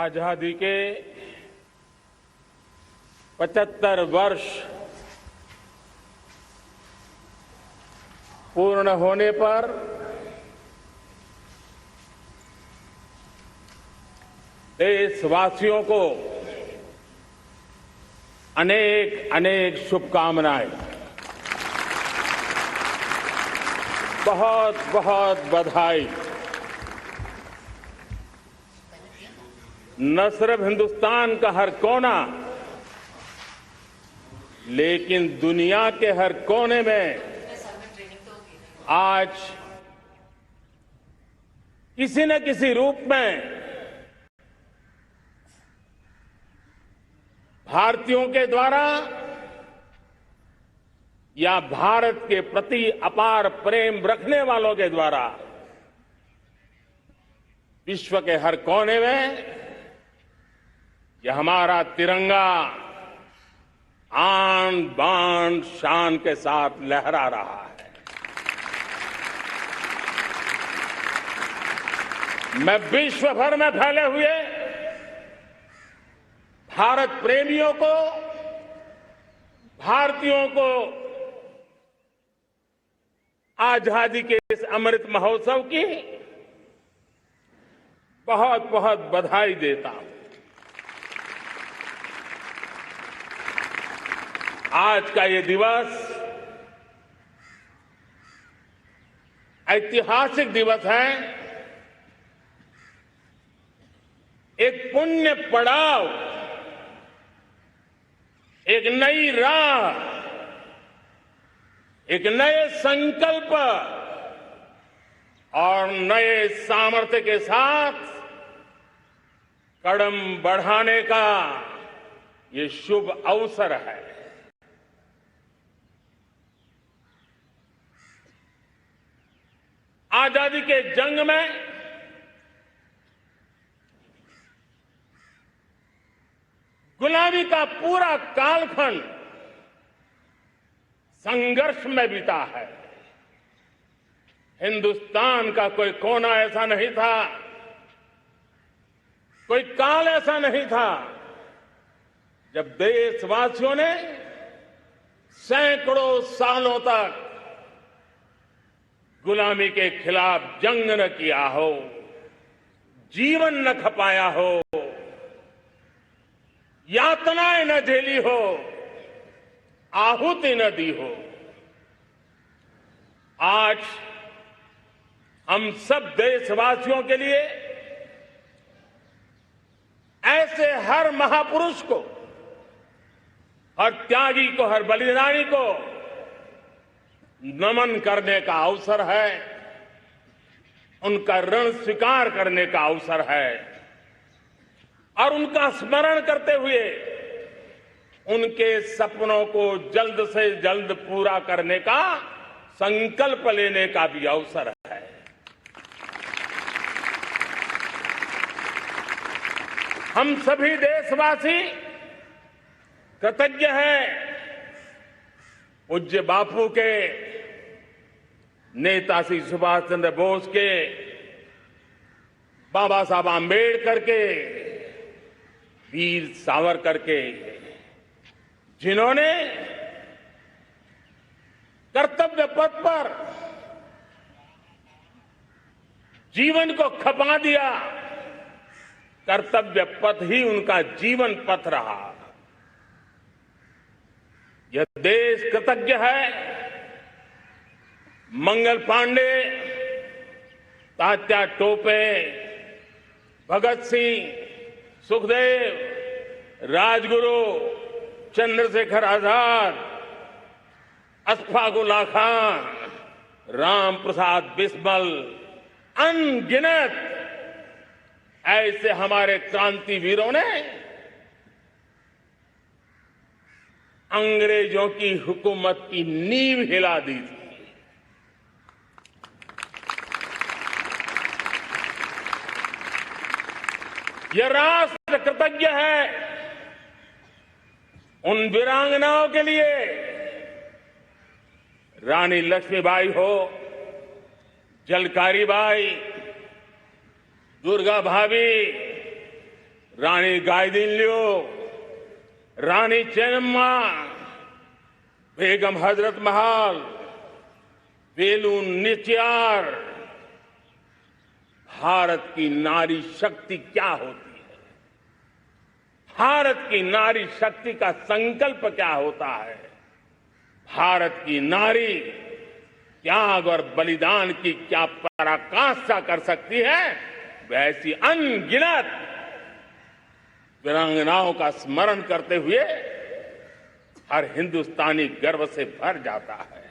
आजादी के 75 वर्ष पूर्ण होने पर देशवासियों को अनेक अनेक शुभकामनाएं, बहुत बहुत बधाई। न सिर्फ हिंदुस्तान का हर कोना, लेकिन दुनिया के हर कोने में आज किसी न किसी रूप में भारतीयों के द्वारा या भारत के प्रति अपार प्रेम रखने वालों के द्वारा विश्व के हर कोने में यह हमारा तिरंगा आन बान शान के साथ लहरा रहा है। मैं विश्व भर में फैले हुए भारत प्रेमियों को, भारतीयों को आजादी के इस अमृत महोत्सव की बहुत बहुत बधाई देता हूं। आज का ये दिवस ऐतिहासिक दिवस है। एक पुण्य पड़ाव, एक नई राह, एक नए संकल्प और नए सामर्थ्य के साथ कदम बढ़ाने का ये शुभ अवसर है। आजादी के जंग में गुलामी का पूरा कालखंड संघर्ष में बीता है। हिंदुस्तान का कोई कोना ऐसा नहीं था, कोई काल ऐसा नहीं था जब देशवासियों ने सैकड़ों सालों तक गुलामी के खिलाफ जंग न किया हो, जीवन न खपाया हो, यातनाएं न झेली हो, आहुति न दी हो। आज हम सब देशवासियों के लिए ऐसे हर महापुरुष को, हर त्यागी को, हर बलिदानी को नमन करने का अवसर है, उनका ऋण स्वीकार करने का अवसर है और उनका स्मरण करते हुए उनके सपनों को जल्द से जल्द पूरा करने का संकल्प लेने का भी अवसर है। हम सभी देशवासी कृतज्ञ हैं पूज्य बापू के, नेताजी सुभाष चंद्र बोस के, बाबा साहब आंबेडकर के, वीर सावरकर के, जिन्होंने कर्तव्य पथ पर जीवन को खपा दिया। कर्तव्य पथ ही उनका जीवन पथ रहा। यह देश कृतज्ञ है मंगल पांडे, तात्या टोपे, भगत सिंह, सुखदेव, राजगुरु, चंद्रशेखर आजाद, अशफाक उल्लाह खान, राम प्रसाद बिस्मिल, अनगिनत ऐसे हमारे क्रांतिवीरों ने अंग्रेजों की हुकूमत की नींव हिला दी थी। यह राष्ट्र कृतज्ञ है उन वीरांगनाओं के लिए, रानी लक्ष्मीबाई हो, झलकारी बाई, दुर्गा भाभी, रानी गाइदिन्ल्यो, रानी चेन्नम्मा, बेगम हजरत महल, वेलु निचियार। भारत की नारी शक्ति क्या होती है, भारत की नारी शक्ति का संकल्प क्या होता है, भारत की नारी त्याग और बलिदान की क्या पराकाष्ठा कर सकती है, वैसी अनगिनत वीरांगनाओं का स्मरण करते हुए हर हिंदुस्तानी गर्व से भर जाता है।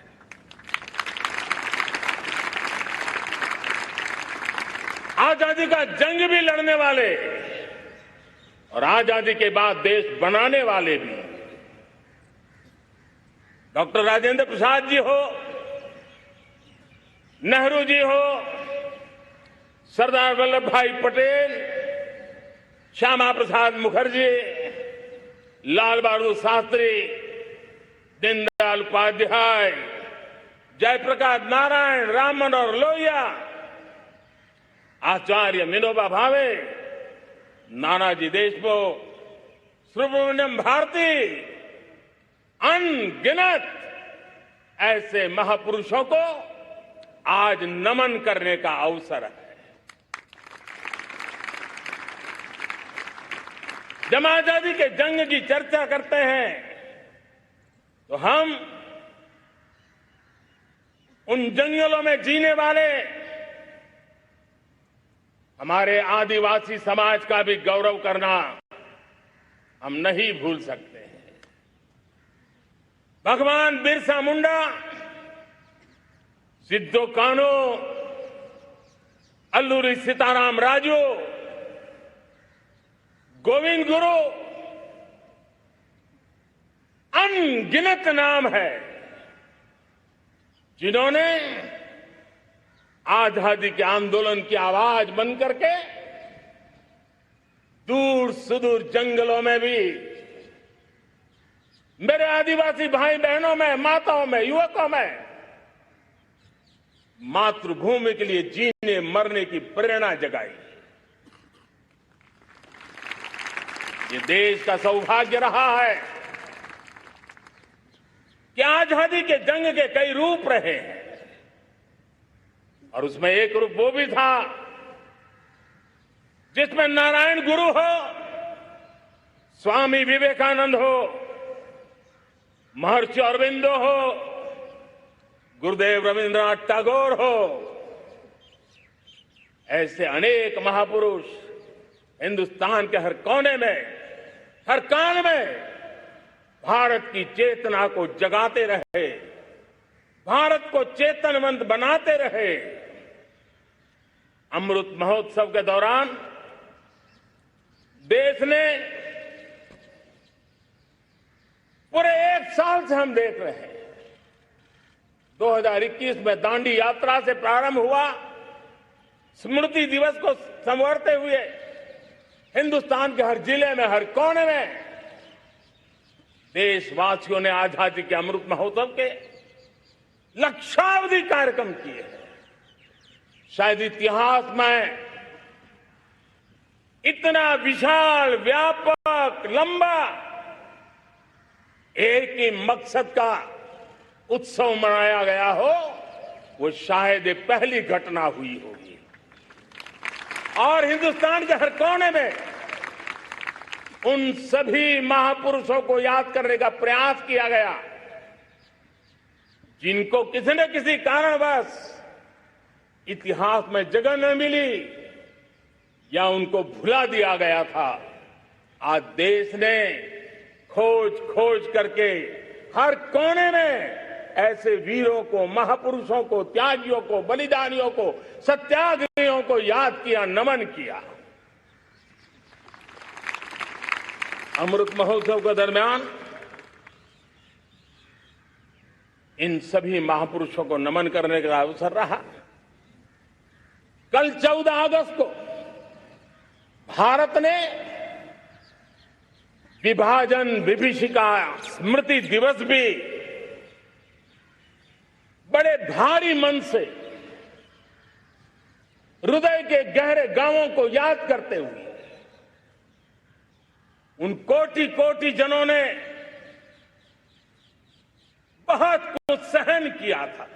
आजादी का जंग भी लड़ने वाले और आजादी के बाद देश बनाने वाले भी, डॉक्टर राजेंद्र प्रसाद जी हो, नेहरू जी हो, सरदार वल्लभ भाई पटेल, श्यामा प्रसाद मुखर्जी, लाल बहादुर शास्त्री, दीनदयाल उपाध्याय, जयप्रकाश नारायण, राम मनोहर लोहिया, आचार्य विनोबा भावे, नानाजी देशमुख, सुब्रमण्यम भारती, अनगिनत ऐसे महापुरुषों को आज नमन करने का अवसर है। जब आजादी के जंग की चर्चा करते हैं तो हम उन जंगलों में जीने वाले हमारे आदिवासी समाज का भी गौरव करना हम नहीं भूल सकते हैं। भगवान बिरसा मुंडा, सिद्धो कान्हू, अल्लूरी सीताराम राजू, गोविंद गुरु, अनगिनत नाम है जिन्होंने आजादी के आंदोलन की आवाज बन करके दूर सुदूर जंगलों में भी मेरे आदिवासी भाई बहनों में, माताओं में, युवकों में मातृभूमि के लिए जीने मरने की प्रेरणा जगाई। ये देश का सौभाग्य रहा है कि आजादी के जंग के कई रूप रहे हैं और उसमें एक रूप वो भी था जिसमें नारायण गुरु हो, स्वामी विवेकानंद हो, महर्षि अरविंदो हो, गुरुदेव रविंद्रनाथ टैगोर हो, ऐसे अनेक महापुरुष हिंदुस्तान के हर कोने में, हर कान में भारत की चेतना को जगाते रहे, भारत को चेतनवंत बनाते रहे। अमृत महोत्सव के दौरान देश ने पूरे एक साल से हम देख रहे हैं, 2021 में दांडी यात्रा से प्रारंभ हुआ, स्मृति दिवस को संवारते हुए हिंदुस्तान के हर जिले में, हर कोने में देशवासियों ने आजादी के अमृत महोत्सव के लक्षावधि कार्यक्रम किए हैं। शायद इतिहास में इतना विशाल, व्यापक, लंबा एक ही मकसद का उत्सव मनाया गया हो, वो शायद ये पहली घटना हुई होगी। और हिंदुस्तान के हर कोने में उन सभी महापुरुषों को याद करने का प्रयास किया गया जिनको किसी न किसी कारणवश इतिहास में जगह न मिली या उनको भुला दिया गया था। आज देश ने खोज खोज करके हर कोने में ऐसे वीरों को, महापुरुषों को, त्यागियों को, बलिदानियों को, सत्याग्रहियों को याद किया, नमन किया। अमृत महोत्सव के दरमियान इन सभी महापुरुषों को नमन करने का अवसर रहा। कल 14 अगस्त को भारत ने विभाजन विभीषिका स्मृति दिवस भी बड़े भारी मन से हृदय के गहरे गांवों को याद करते हुए उन कोटि कोटि जनों ने बहुत कुछ सहन किया था,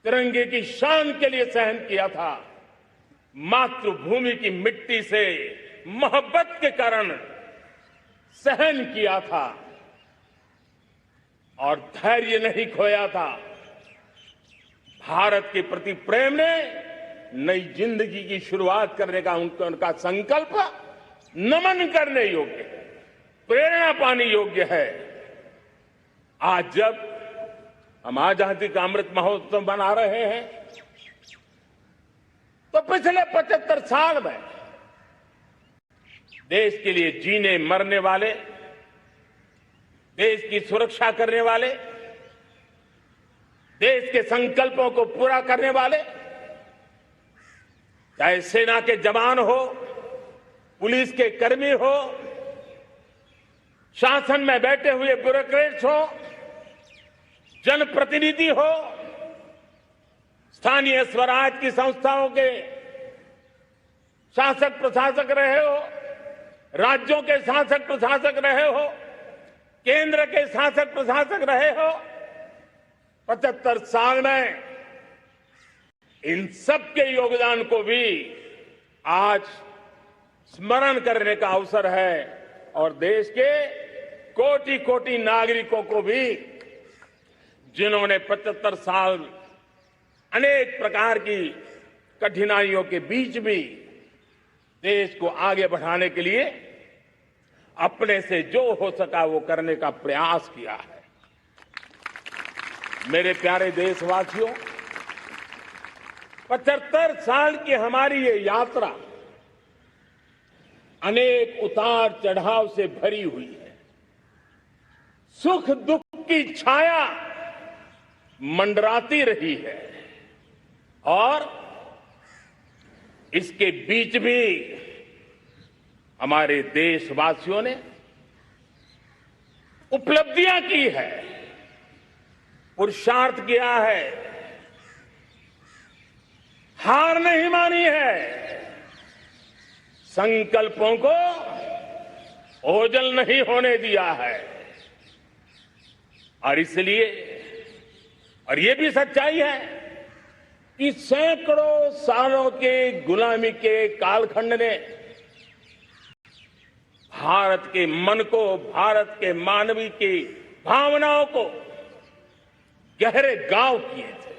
तिरंगे की शान के लिए सहन किया था, मातृभूमि की मिट्टी से मोहब्बत के कारण सहन किया था और धैर्य नहीं खोया था। भारत के प्रति प्रेम ने नई जिंदगी की शुरुआत करने का उनका संकल्प नमन करने योग्य, प्रेरणा पाने योग्य है। आज जब हम आजादी का अमृत महोत्सव मना रहे हैं तो पिछले 75 साल में देश के लिए जीने मरने वाले, देश की सुरक्षा करने वाले, देश के संकल्पों को पूरा करने वाले, चाहे सेना के जवान हो, पुलिस के कर्मी हो, शासन में बैठे हुए ब्यूरोक्रेट्स हो, जनप्रतिनिधि हो, स्थानीय स्वराज की संस्थाओं के शासक प्रशासक रहे हो, राज्यों के शासक प्रशासक रहे हो, केंद्र के शासक प्रशासक रहे हो, 75 साल में इन सबके योगदान को भी आज स्मरण करने का अवसर है और देश के कोटि कोटि नागरिकों को भी, जिन्होंने 75 साल अनेक प्रकार की कठिनाइयों के बीच भी देश को आगे बढ़ाने के लिए अपने से जो हो सका वो करने का प्रयास किया है। मेरे प्यारे देशवासियों, 75 साल की हमारी ये यात्रा अनेक उतार चढ़ाव से भरी हुई है। सुख दुख की छाया मंडराती रही है और इसके बीच भी हमारे देशवासियों ने उपलब्धियां की है, पुरुषार्थ किया है, हार नहीं मानी है, संकल्पों को ओझल नहीं होने दिया है। और इसलिए, और ये भी सच्चाई है कि सैकड़ों सालों के गुलामी के कालखंड ने भारत के मन को, भारत के मानवीय की भावनाओं को गहरे घाव किए थे,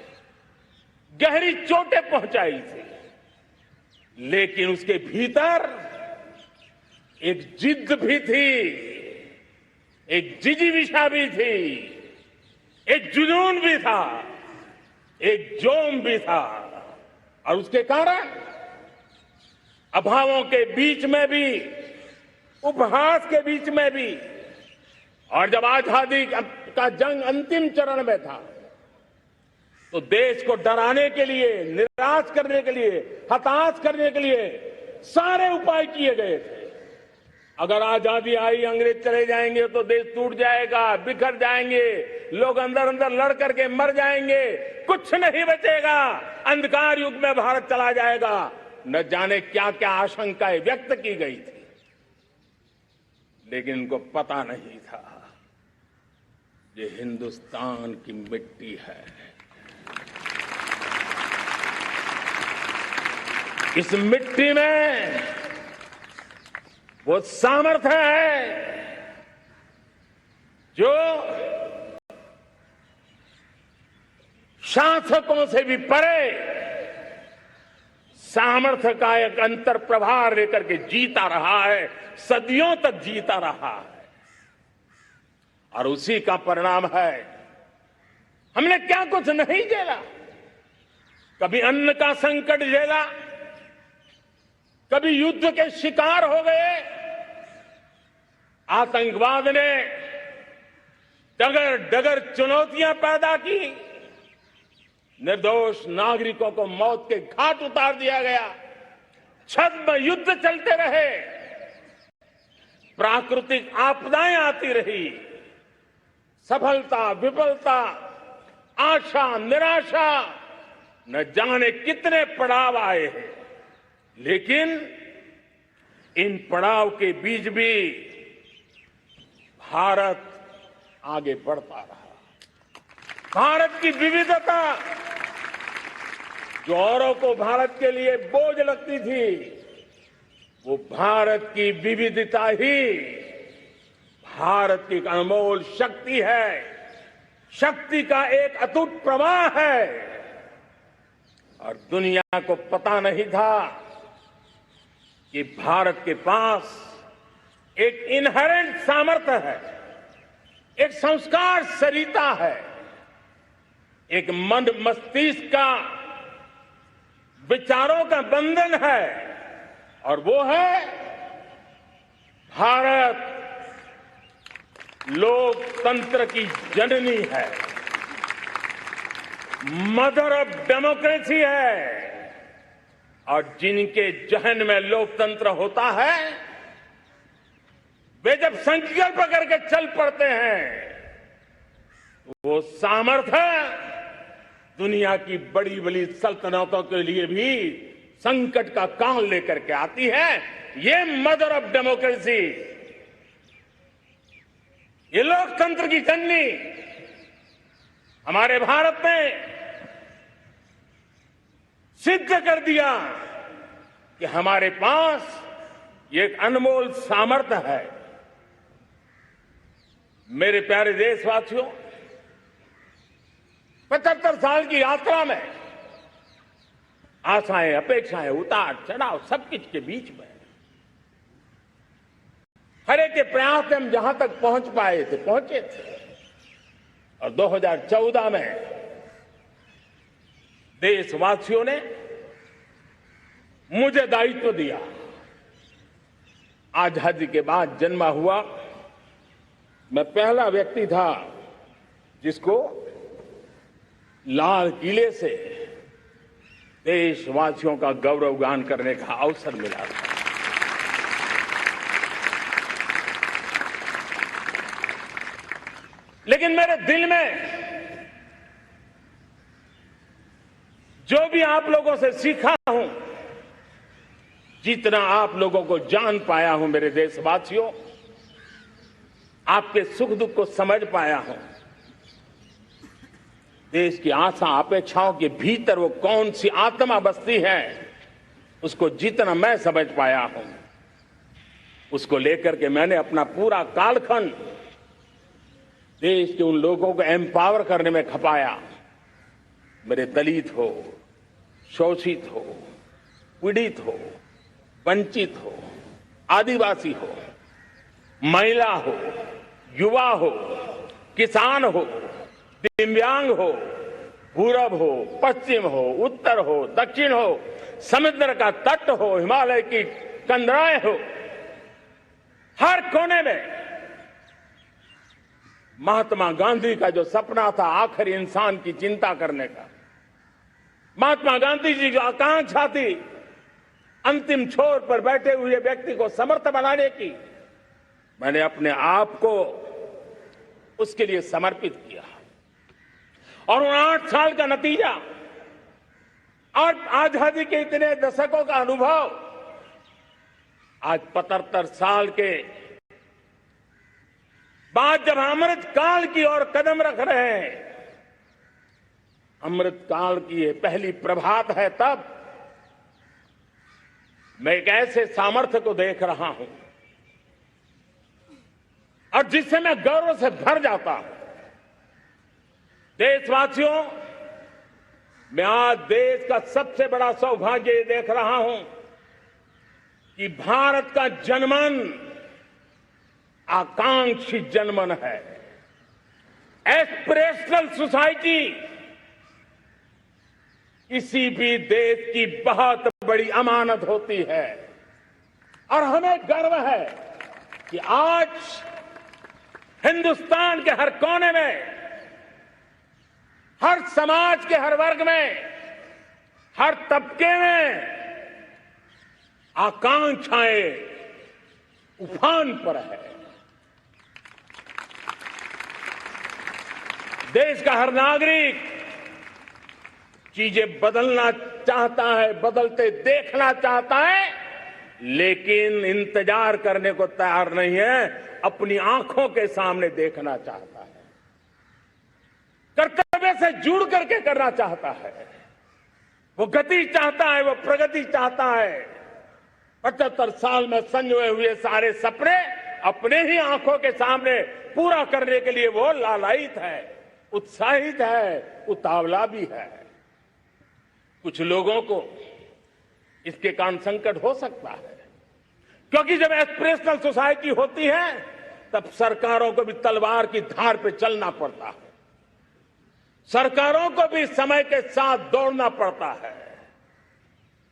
गहरी चोटें पहुंचाई थी, लेकिन उसके भीतर एक जिद भी थी, एक जिजीविषा भी थी, एक जुनून भी था, एक जोम भी था। और उसके कारण अभावों के बीच में भी, उपहास के बीच में भी, और जब आजादी का जंग अंतिम चरण में था तो देश को डराने के लिए, निराश करने के लिए, हताश करने के लिए सारे उपाय किए गए थे। अगर आजादी आई, अंग्रेज चले जाएंगे तो देश टूट जाएगा, बिखर जाएंगे, लोग अंदर अंदर लड़ करके मर जाएंगे, कुछ नहीं बचेगा, अंधकार युग में भारत चला जाएगा। न जाने क्या क्या आशंकाएं व्यक्त की गई थी, लेकिन उनको पता नहीं था ये हिंदुस्तान की मिट्टी है, इस मिट्टी में वो सामर्थ्य है जो शासकों से भी परे सामर्थ्य का एक अंतर प्रभार लेकर के जीता रहा है, सदियों तक जीता रहा है। और उसी का परिणाम है, हमने क्या कुछ नहीं झेला। कभी अन्न का संकट झेला, कभी युद्ध के शिकार हो गए, आतंकवाद ने डगर डगर चुनौतियां पैदा की, निर्दोष नागरिकों को मौत के घाट उतार दिया गया, छद्म युद्ध चलते रहे, प्राकृतिक आपदाएं आती रही, सफलता विफलता, आशा निराशा, न जाने कितने पड़ाव आए हैं, लेकिन इन पड़ाव के बीच भी भारत आगे बढ़ता रहा। भारत की विविधता, जो औरों को भारत के लिए बोझ लगती थी, वो भारत की विविधता ही भारत की एक अनमोल शक्ति है, शक्ति का एक अटूट प्रवाह है। और दुनिया को पता नहीं था कि भारत के पास एक इनहेरेंट सामर्थ्य है, एक संस्कार सरिता है, एक मन मस्तिष्क का विचारों का बंधन है, और वो है भारत लोकतंत्र की जननी है, मदर ऑफ डेमोक्रेसी है। और जिनके जहन में लोकतंत्र होता है, वे जब संकल्प करके चल पड़ते हैं, वो सामर्थ्य दुनिया की बड़ी बड़ी सल्तनतों के लिए भी संकट का काल लेकर के आती है। ये मदर ऑफ डेमोक्रेसी, ये लोकतंत्र की जननी हमारे भारत ने सिद्ध कर दिया कि हमारे पास ये एक अनमोल सामर्थ्य है। मेरे प्यारे देशवासियों, 75 साल की यात्रा में आशाएं, अपेक्षाएं, उतार चढ़ाव सब कुछ के बीच में हर एक के प्रयास से हम जहां तक पहुंच पाए थे, पहुंचे थे। और 2014 में देशवासियों ने मुझे दायित्व दिया। आजादी के बाद जन्मा हुआ मैं पहला व्यक्ति था जिसको लाल किले से देशवासियों का गौरवगान करने का अवसर मिला था। लेकिन मेरे दिल में जो भी आप लोगों से सीखा हूं, जितना आप लोगों को जान पाया हूं मेरे देशवासियों, आपके सुख दुख को समझ पाया हूं, देश की आशा अपेक्षाओं के भीतर वो कौन सी आत्मा बसती है, उसको जितना मैं समझ पाया हूं, उसको लेकर के मैंने अपना पूरा कालखंड देश के उन लोगों को एम्पावर करने में खपाया। मेरे दलित हो, शोषित हो, पीड़ित हो, वंचित हो, आदिवासी हो, महिला हो, युवा हो, किसान हो, दिव्यांग हो, पूरब हो, पश्चिम हो, उत्तर हो, दक्षिण हो, समुद्र का तट हो, हिमालय की कंदराएं हो, हर कोने में महात्मा गांधी का जो सपना था आखिरी इंसान की चिंता करने का, महात्मा गांधी जी जो आकांक्षा थी अंतिम छोर पर बैठे हुए व्यक्ति को समर्थ बनाने की, मैंने अपने आप को उसके लिए समर्पित किया। और उन 8 साल का नतीजा और आजादी के इतने दशकों का अनुभव आज 75 साल के बाद जब अमृत काल की ओर कदम रख रहे हैं, अमृत काल की ये पहली प्रभात है, तब मैं एक ऐसे सामर्थ्य को देख रहा हूं और जिससे मैं गौरव से भर जाता हूं। देशवासियों, मैं आज देश का सबसे बड़ा सौभाग्य ये देख रहा हूं कि भारत का जनमन आकांक्षी जनमन है। एस्पिरेशनल सोसाइटी किसी भी देश की बहुत बड़ी अमानत होती है और हमें गर्व है कि आज हिंदुस्तान के हर कोने में, हर समाज के हर वर्ग में, हर तबके में आकांक्षाएं उफान पर है। देश का हर नागरिक चीजें बदलना चाहता है, बदलते देखना चाहता है, लेकिन इंतजार करने को तैयार नहीं है, अपनी आंखों के सामने देखना चाहता है, कर्तव्य से जुड़ करके करना चाहता है, वो गति चाहता है, वो प्रगति चाहता है। 75 साल में संजोए हुए सारे सपने अपने ही आंखों के सामने पूरा करने के लिए वो लालायित है, उत्साहित है, उतावला भी है। कुछ लोगों को इसके कारण संकट हो सकता है, क्योंकि जब एस्पिरेशनल सोसाइटी होती है तब सरकारों को भी तलवार की धार पे चलना पड़ता है, सरकारों को भी समय के साथ दौड़ना पड़ता है।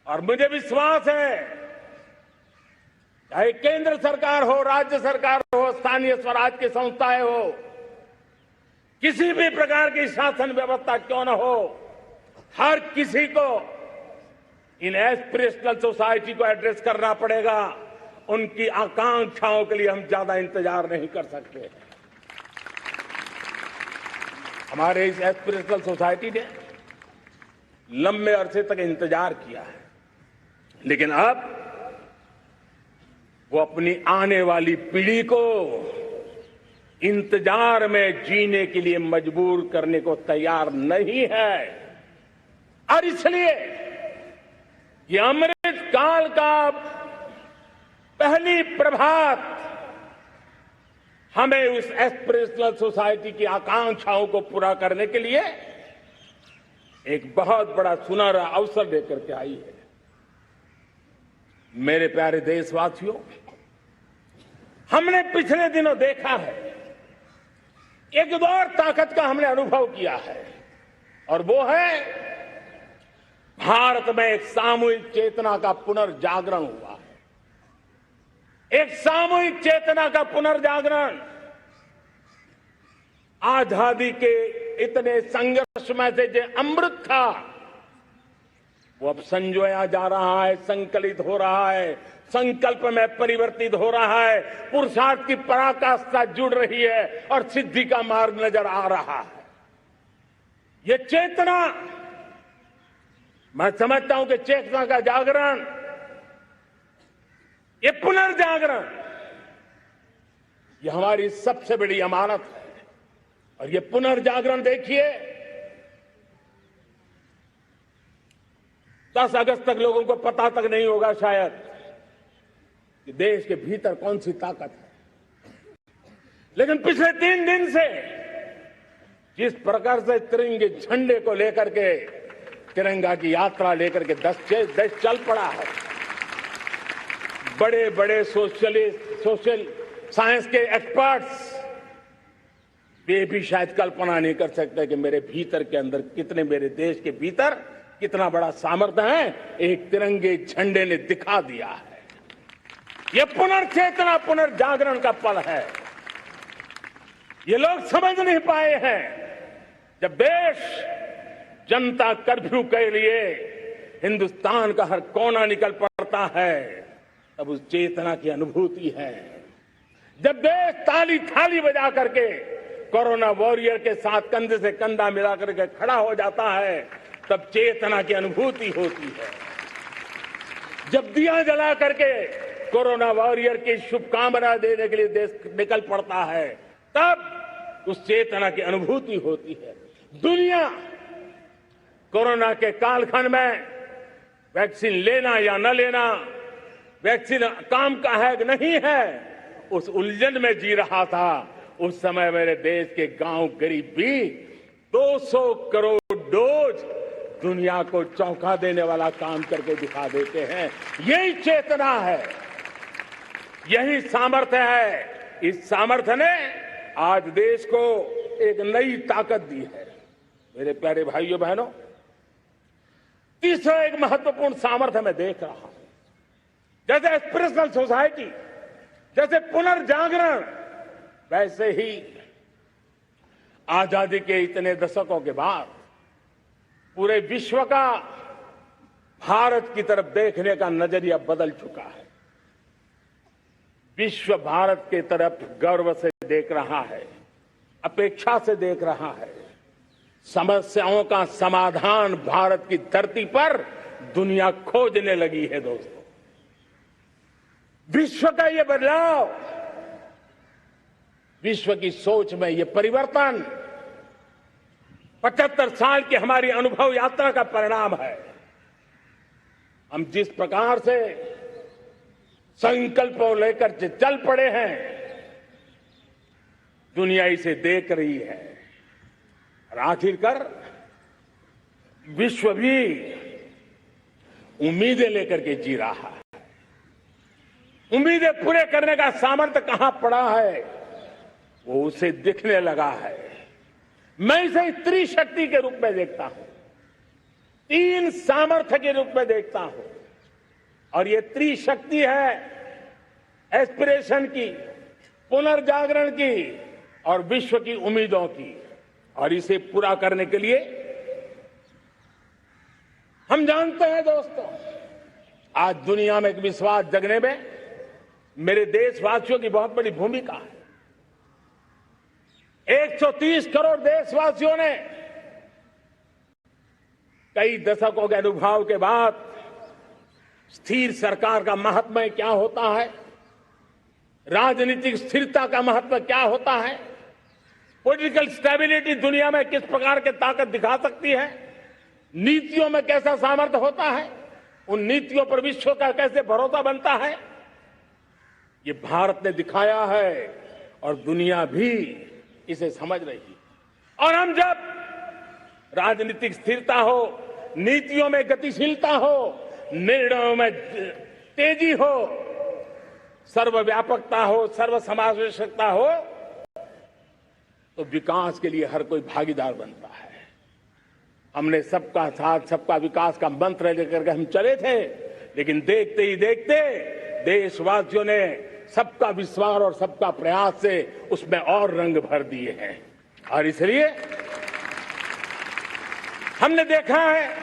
और मुझे विश्वास है, चाहे केंद्र सरकार हो, राज्य सरकार हो, स्थानीय स्वराज की संस्थाएं हो, किसी भी प्रकार की शासन व्यवस्था क्यों न हो, हर किसी को इन एस्पिरेशनल सोसाइटी को एड्रेस करना पड़ेगा। उनकी आकांक्षाओं के लिए हम ज्यादा इंतजार नहीं कर सकते। हमारे इस एस्पिरेशनल सोसाइटी ने लंबे अरसे तक इंतजार किया है, लेकिन अब वो अपनी आने वाली पीढ़ी को इंतजार में जीने के लिए मजबूर करने को तैयार नहीं है। और इसलिए ये अमृत काल का पहली प्रभात हमें उस एस्पिरेशनल सोसाइटी की आकांक्षाओं को पूरा करने के लिए एक बहुत बड़ा सुनहरा अवसर देकर के आई है। मेरे प्यारे देशवासियों, हमने पिछले दिनों देखा है, एक और ताकत का हमने अनुभव किया है, और वो है भारत में एक सामूहिक चेतना का पुनर्जागरण हुआ है। एक सामूहिक चेतना का पुनर्जागरण आजादी के इतने संघर्ष में से जो अमृत था वो अब संजोया जा रहा है, संकलित हो रहा है, संकल्प में परिवर्तित हो रहा है, पुरुषार्थ की पराकाष्ठा जुड़ रही है और सिद्धि का मार्ग नजर आ रहा है। ये चेतना, मैं समझता हूं कि चेतना का जागरण, ये पुनर्जागरण, ये हमारी सबसे बड़ी अमानत है। और ये पुनर्जागरण देखिए, 10 अगस्त तक लोगों को पता तक नहीं होगा शायद कि देश के भीतर कौन सी ताकत है, लेकिन पिछले 3 दिन से जिस प्रकार से तिरंगे झंडे को लेकर के, तिरंगा की यात्रा लेकर के देश चल पड़ा है। बड़े बड़े सोशल साइंस के एक्सपर्ट्स वे भी शायद कल्पना नहीं कर सकते कि मेरे भीतर के अंदर कितने, मेरे देश के भीतर कितना बड़ा सामर्थ्य है, एक तिरंगे झंडे ने दिखा दिया है। यह पुनर्चेतना, पुनर्जागरण का पल है। ये लोग समझ नहीं पाए हैं, जब देश जनता कर्फ्यू के लिए हिंदुस्तान का हर कोना निकल पड़ता है, तब उस चेतना की अनुभूति है। जब देश ताली थाली बजा करके कोरोना वॉरियर के साथ कंधे से कंधा मिला करके खड़ा हो जाता है, तब चेतना की अनुभूति होती है। जब दिया जला करके कोरोना वॉरियर की शुभकामना देने के लिए देश निकल पड़ता है, तब उस चेतना की अनुभूति होती है। दुनिया कोरोना के कालखंड में वैक्सीन लेना या न लेना, वैक्सीन काम का है कि नहीं है, उस उलझन में जी रहा था। उस समय मेरे देश के गांव गरीब भी 200 करोड़ डोज दुनिया को चौंका देने वाला काम करके दिखा देते हैं। यही चेतना है, यही सामर्थ्य है। इस सामर्थ्य ने आज देश को एक नई ताकत दी है। मेरे प्यारे भाइयों बहनों, तीसरा एक महत्वपूर्ण सामर्थ्य मैं देख रहा हूं, जैसे एस्पिरेशनल सोसाइटी, जैसे पुनर्जागरण, वैसे ही आजादी के इतने दशकों के बाद पूरे विश्व का भारत की तरफ देखने का नजरिया बदल चुका है। विश्व भारत की तरफ गर्व से देख रहा है, अपेक्षा से देख रहा है। समस्याओं का समाधान भारत की धरती पर दुनिया खोजने लगी है। दोस्तों, विश्व का ये बदलाव, विश्व की सोच में ये परिवर्तन 75 साल की हमारी अनुभव यात्रा का परिणाम है। हम जिस प्रकार से संकल्पों लेकर चल पड़े हैं, दुनिया इसे देख रही है और आखिरकार विश्व भी उम्मीदें लेकर के जी रहा है। उम्मीदें पूरे करने का सामर्थ्य कहां पड़ा है, वो उसे दिखने लगा है। मैं इसे त्रिशक्ति के रूप में देखता हूं, 3 सामर्थ्य के रूप में देखता हूं। और ये त्रिशक्ति है एस्पिरेशन की, पुनर्जागरण की और विश्व की उम्मीदों की। और इसे पूरा करने के लिए हम जानते हैं दोस्तों, आज दुनिया में एक विश्वास जगने में मेरे देशवासियों की बहुत बड़ी भूमिका है। 130 करोड़ देशवासियों ने कई दशकों के अनुभव के बाद स्थिर सरकार का महत्व क्या होता है, राजनीतिक स्थिरता का महत्व क्या होता है, पॉलिटिकल स्टेबिलिटी दुनिया में किस प्रकार की ताकत दिखा सकती है, नीतियों में कैसा सामर्थ्य होता है, उन नीतियों पर विश्व का कैसे भरोसा बनता है, ये भारत ने दिखाया है और दुनिया भी इसे समझ रही है। और हम जब राजनीतिक स्थिरता हो, नीतियों में गतिशीलता हो, निर्णयों में तेजी हो, सर्वव्यापकता हो, सर्वसमावेशकता हो, तो विकास के लिए हर कोई भागीदार बनता है। हमने सबका साथ सबका विकास का मंत्र लेकर के हम चले थे, लेकिन देखते ही देखते देशवासियों ने सबका विश्वास और सबका प्रयास से उसमें और रंग भर दिए हैं। और इसलिए हमने देखा है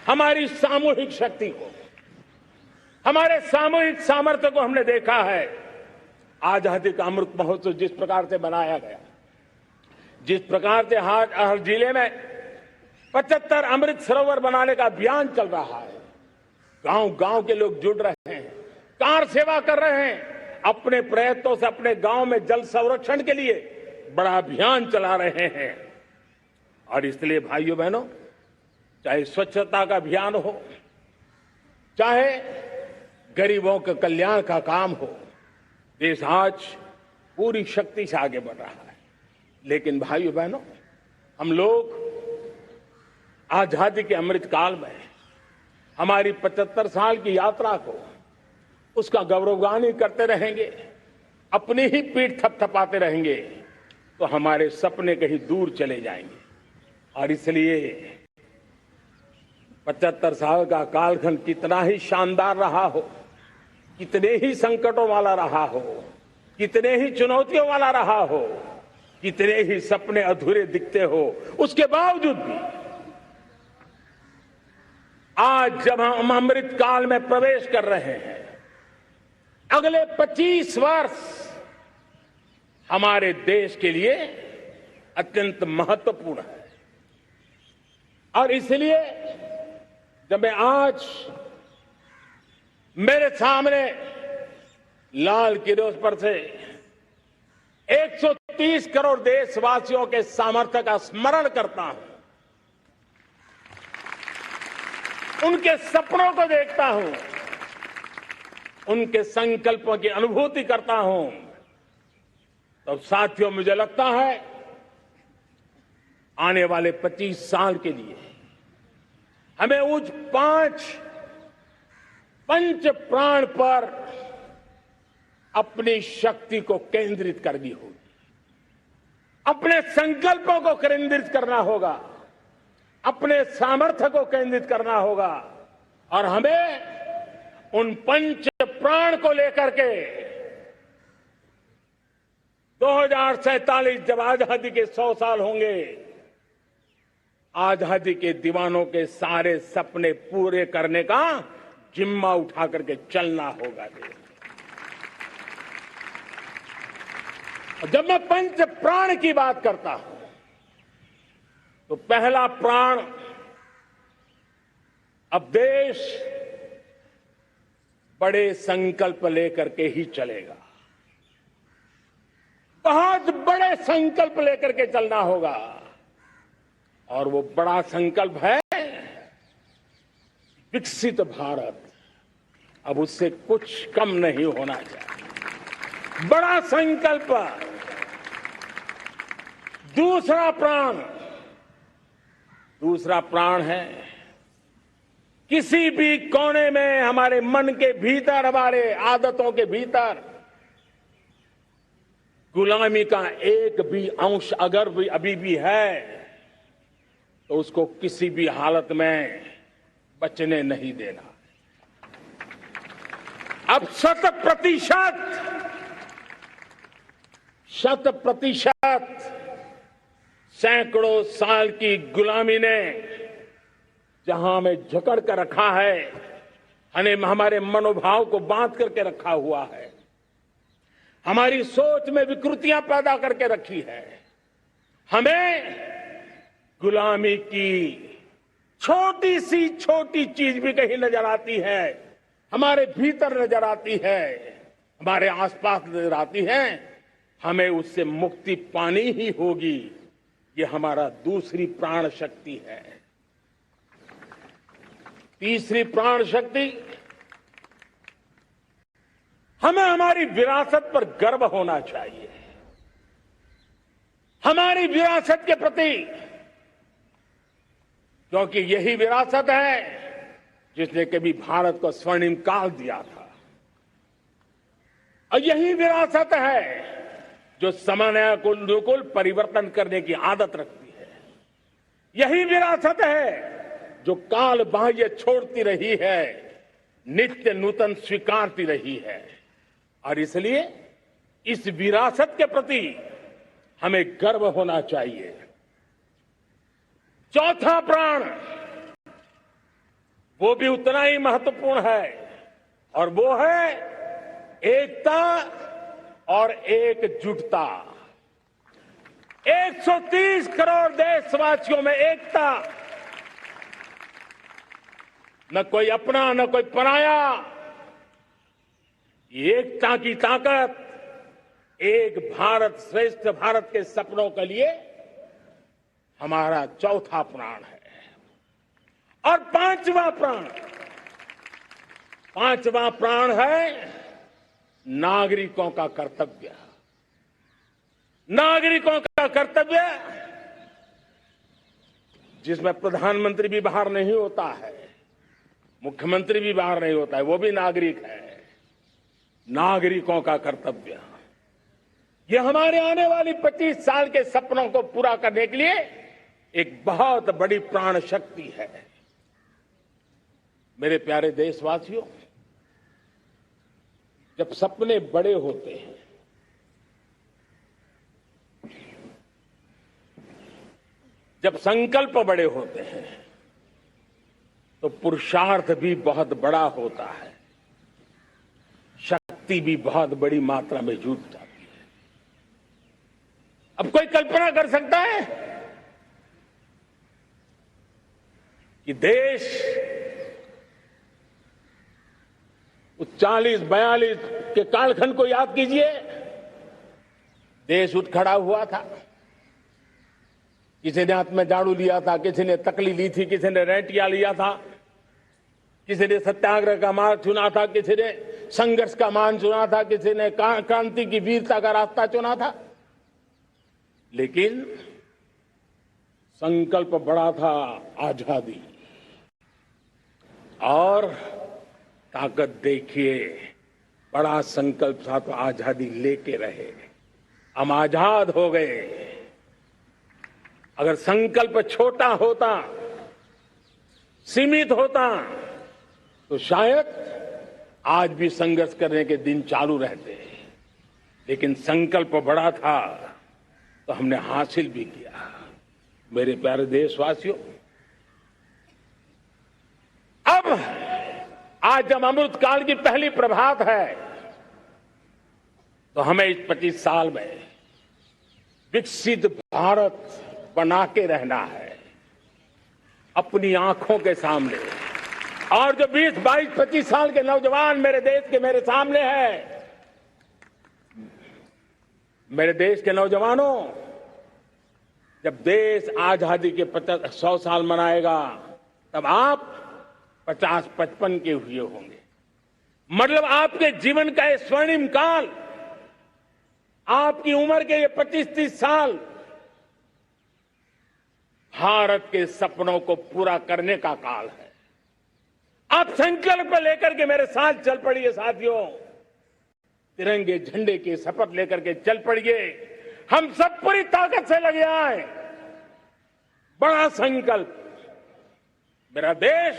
हमारी सामूहिक शक्ति को, हमारे सामूहिक सामर्थ्य को हमने देखा है। आजादी का अमृत महोत्सव जिस प्रकार से बनाया गया, जिस प्रकार से हर जिले में 75 अमृत सरोवर बनाने का अभियान चल रहा है, गांव गांव के लोग जुड़ रहे हैं, कार सेवा कर रहे हैं, अपने प्रयत्नों से अपने गांव में जल संरक्षण के लिए बड़ा अभियान चला रहे हैं। और इसलिए भाइयों बहनों, चाहे स्वच्छता का अभियान हो, चाहे गरीबों के कल्याण का काम हो, देश आज पूरी शक्ति से आगे बढ़ रहा है। लेकिन भाइयों बहनों, हम लोग आजादी के अमृत काल में हमारी 75 साल की यात्रा को, उसका गौरवगान करते रहेंगे, अपनी ही पीठ थपथपाते रहेंगे, तो हमारे सपने कहीं दूर चले जाएंगे। और इसलिए 75 साल का कालखंड कितना ही शानदार रहा हो, कितने ही संकटों वाला रहा हो, कितने ही चुनौतियों वाला रहा हो, कितने ही सपने अधूरे दिखते हो, उसके बावजूद भी आज जब हम अमृत काल में प्रवेश कर रहे हैं, अगले 25 वर्ष हमारे देश के लिए अत्यंत महत्वपूर्ण है। और इसलिए जब मैं आज मेरे सामने लाल किले पर से 130 करोड़ देशवासियों के सामर्थ्य का स्मरण करता हूं, उनके सपनों को देखता हूं, उनके संकल्पों की अनुभूति करता हूं, तो साथियों मुझे लगता है आने वाले 25 साल के लिए हमें उस 5 पंच प्राण पर अपनी शक्ति को केंद्रित करनी होगी, अपने संकल्पों को केंद्रित करना होगा, अपने सामर्थ्य को केंद्रित करना होगा। और हमें उन पंच प्राण को लेकर के 2047 जब आजादी के 100 साल होंगे, आजादी के दीवानों के सारे सपने पूरे करने का जिम्मा उठा करके चलना होगा। जब मैं पंच प्राण की बात करता हूं, तो पहला प्राण, अब देश बड़े संकल्प लेकर के ही चलेगा। बहुत बड़े संकल्प लेकर के चलना होगा और वो बड़ा संकल्प है विकसित भारत। अब उससे कुछ कम नहीं होना चाहिए। बड़ा संकल्प। दूसरा प्राण है किसी भी कोने में हमारे मन के भीतर, हमारे आदतों के भीतर गुलामी का एक भी अंश अगर भी अभी भी है तो उसको किसी भी हालत में बचने नहीं देना। अब 100% सैकड़ों साल की गुलामी ने जहां हमें जकड़ कर रखा है, हमारे मनोभाव को बांध करके रखा हुआ है, हमारी सोच में विकृतियां पैदा करके रखी है, हमें गुलामी की छोटी चीज भी कहीं नजर आती है, हमारे भीतर नजर आती है, हमारे आसपास नजर आती है, हमें उससे मुक्ति पानी ही होगी। ये हमारा दूसरी प्राण शक्ति है। तीसरी प्राण शक्ति, हमें हमारी विरासत पर गर्व होना चाहिए। हमारी विरासत के प्रति, क्योंकि यही विरासत है जिसने कभी भारत को स्वर्णिम काल दिया था, और यही विरासत है जो समय को अनुकूल परिवर्तन करने की आदत रखती है। यही विरासत है जो काल बाह्य छोड़ती रही है, नित्य नूतन स्वीकारती रही है। और इसलिए इस विरासत के प्रति हमें गर्व होना चाहिए। चौथा प्राण, वो भी उतना ही महत्वपूर्ण है, और वो है एकता और एकजुटता। 130 करोड़ देशवासियों में एकता, न कोई अपना न कोई पराया। एकता की ताकत एक भारत श्रेष्ठ भारत के सपनों के लिए हमारा चौथा प्राण है। और पांचवा प्राण है नागरिकों का कर्तव्य। नागरिकों का कर्तव्य जिसमें प्रधानमंत्री भी बाहर नहीं होता है, मुख्यमंत्री भी बाहर नहीं होता है, वो भी नागरिक है। नागरिकों का कर्तव्य, ये हमारे आने वाली 25 साल के सपनों को पूरा करने के लिए एक बहुत बड़ी प्राण शक्ति है। मेरे प्यारे देशवासियों, जब सपने बड़े होते हैं, जब संकल्प बड़े होते हैं, तो पुरुषार्थ भी बहुत बड़ा होता है, शक्ति भी बहुत बड़ी मात्रा में जुट जाती है। अब कोई कल्पना कर सकता है कि देश 40-42 के कालखंड को याद कीजिए। देश उठ खड़ा हुआ था, किसी ने हाथ में झाड़ू लिया था, किसी ने तकली ली थी, किसी ने रेंटिया लिया था, किसी ने सत्याग्रह का मार्ग चुना था, किसी ने संघर्ष का मान चुना था, किसी ने क्रांति की वीरता का रास्ता चुना था। लेकिन संकल्प बड़ा था आजादी, और ताकत देखिए, बड़ा संकल्प था तो आजादी लेके रहे, हम आजाद हो गए। अगर संकल्प छोटा होता, सीमित होता, तो शायद आज भी संघर्ष करने के दिन चालू रहते। लेकिन संकल्प बड़ा था तो हमने हासिल भी किया। मेरे प्यारे देशवासियों, अब आज जब अमृत काल की पहली प्रभात है, तो हमें इस 25 साल में विकसित भारत बना के रहना है। अपनी आंखों के सामने और जो 20, 22, 25 साल के नौजवान मेरे देश के मेरे सामने हैं, मेरे देश के नौजवानों, जब देश आजादी के 100 साल मनाएगा तब आप 50-55 के हुए होंगे। मतलब आपके जीवन का ये स्वर्णिम काल, आपकी उम्र के ये 25-30 साल भारत के सपनों को पूरा करने का काल है। आप संकल्प लेकर के मेरे साथ चल पड़िए साथियों, तिरंगे झंडे की शपथ लेकर के चल पड़िए। हम सब पूरी ताकत से लगे आए। बड़ा संकल्प, मेरा देश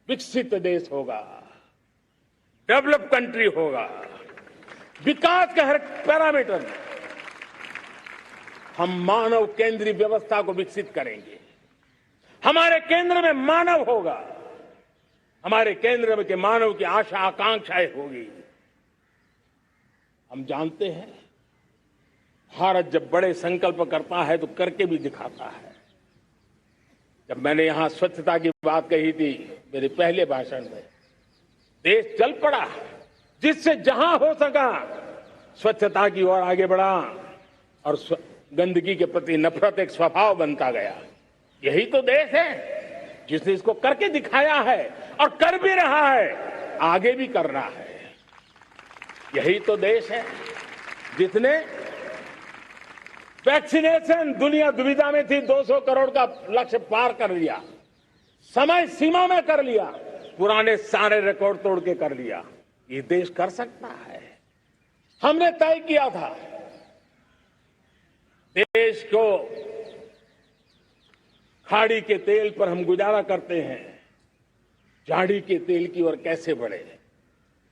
विकसित देश होगा, डेवलप कंट्री होगा। विकास के हर पैरामीटर में हम मानव केंद्रीय व्यवस्था को विकसित करेंगे। हमारे केंद्र में मानव होगा, हमारे केंद्र में के मानव की आशा आकांक्षाएं होगी। हम जानते हैं भारत जब बड़े संकल्प करता है तो करके भी दिखाता है। जब मैंने यहां स्वच्छता की बात कही थी मेरे पहले भाषण में, देश चल पड़ा, जिससे जहां हो सका स्वच्छता की ओर आगे बढ़ा और गंदगी के प्रति नफरत एक स्वभाव बनता गया। यही तो देश है जिसने इसको करके दिखाया है और कर भी रहा है, आगे भी कर रहा है। यही तो देश है जिसने वैक्सीनेशन, दुनिया दुविधा में थी, 200 करोड़ का लक्ष्य पार कर लिया, समय सीमा में कर लिया, पुराने सारे रिकॉर्ड तोड़ के कर लिया। ये देश कर सकता है। हमने तय किया था देश को खाड़ी के तेल पर हम गुजारा करते हैं, झाड़ी के तेल की ओर कैसे बढ़े।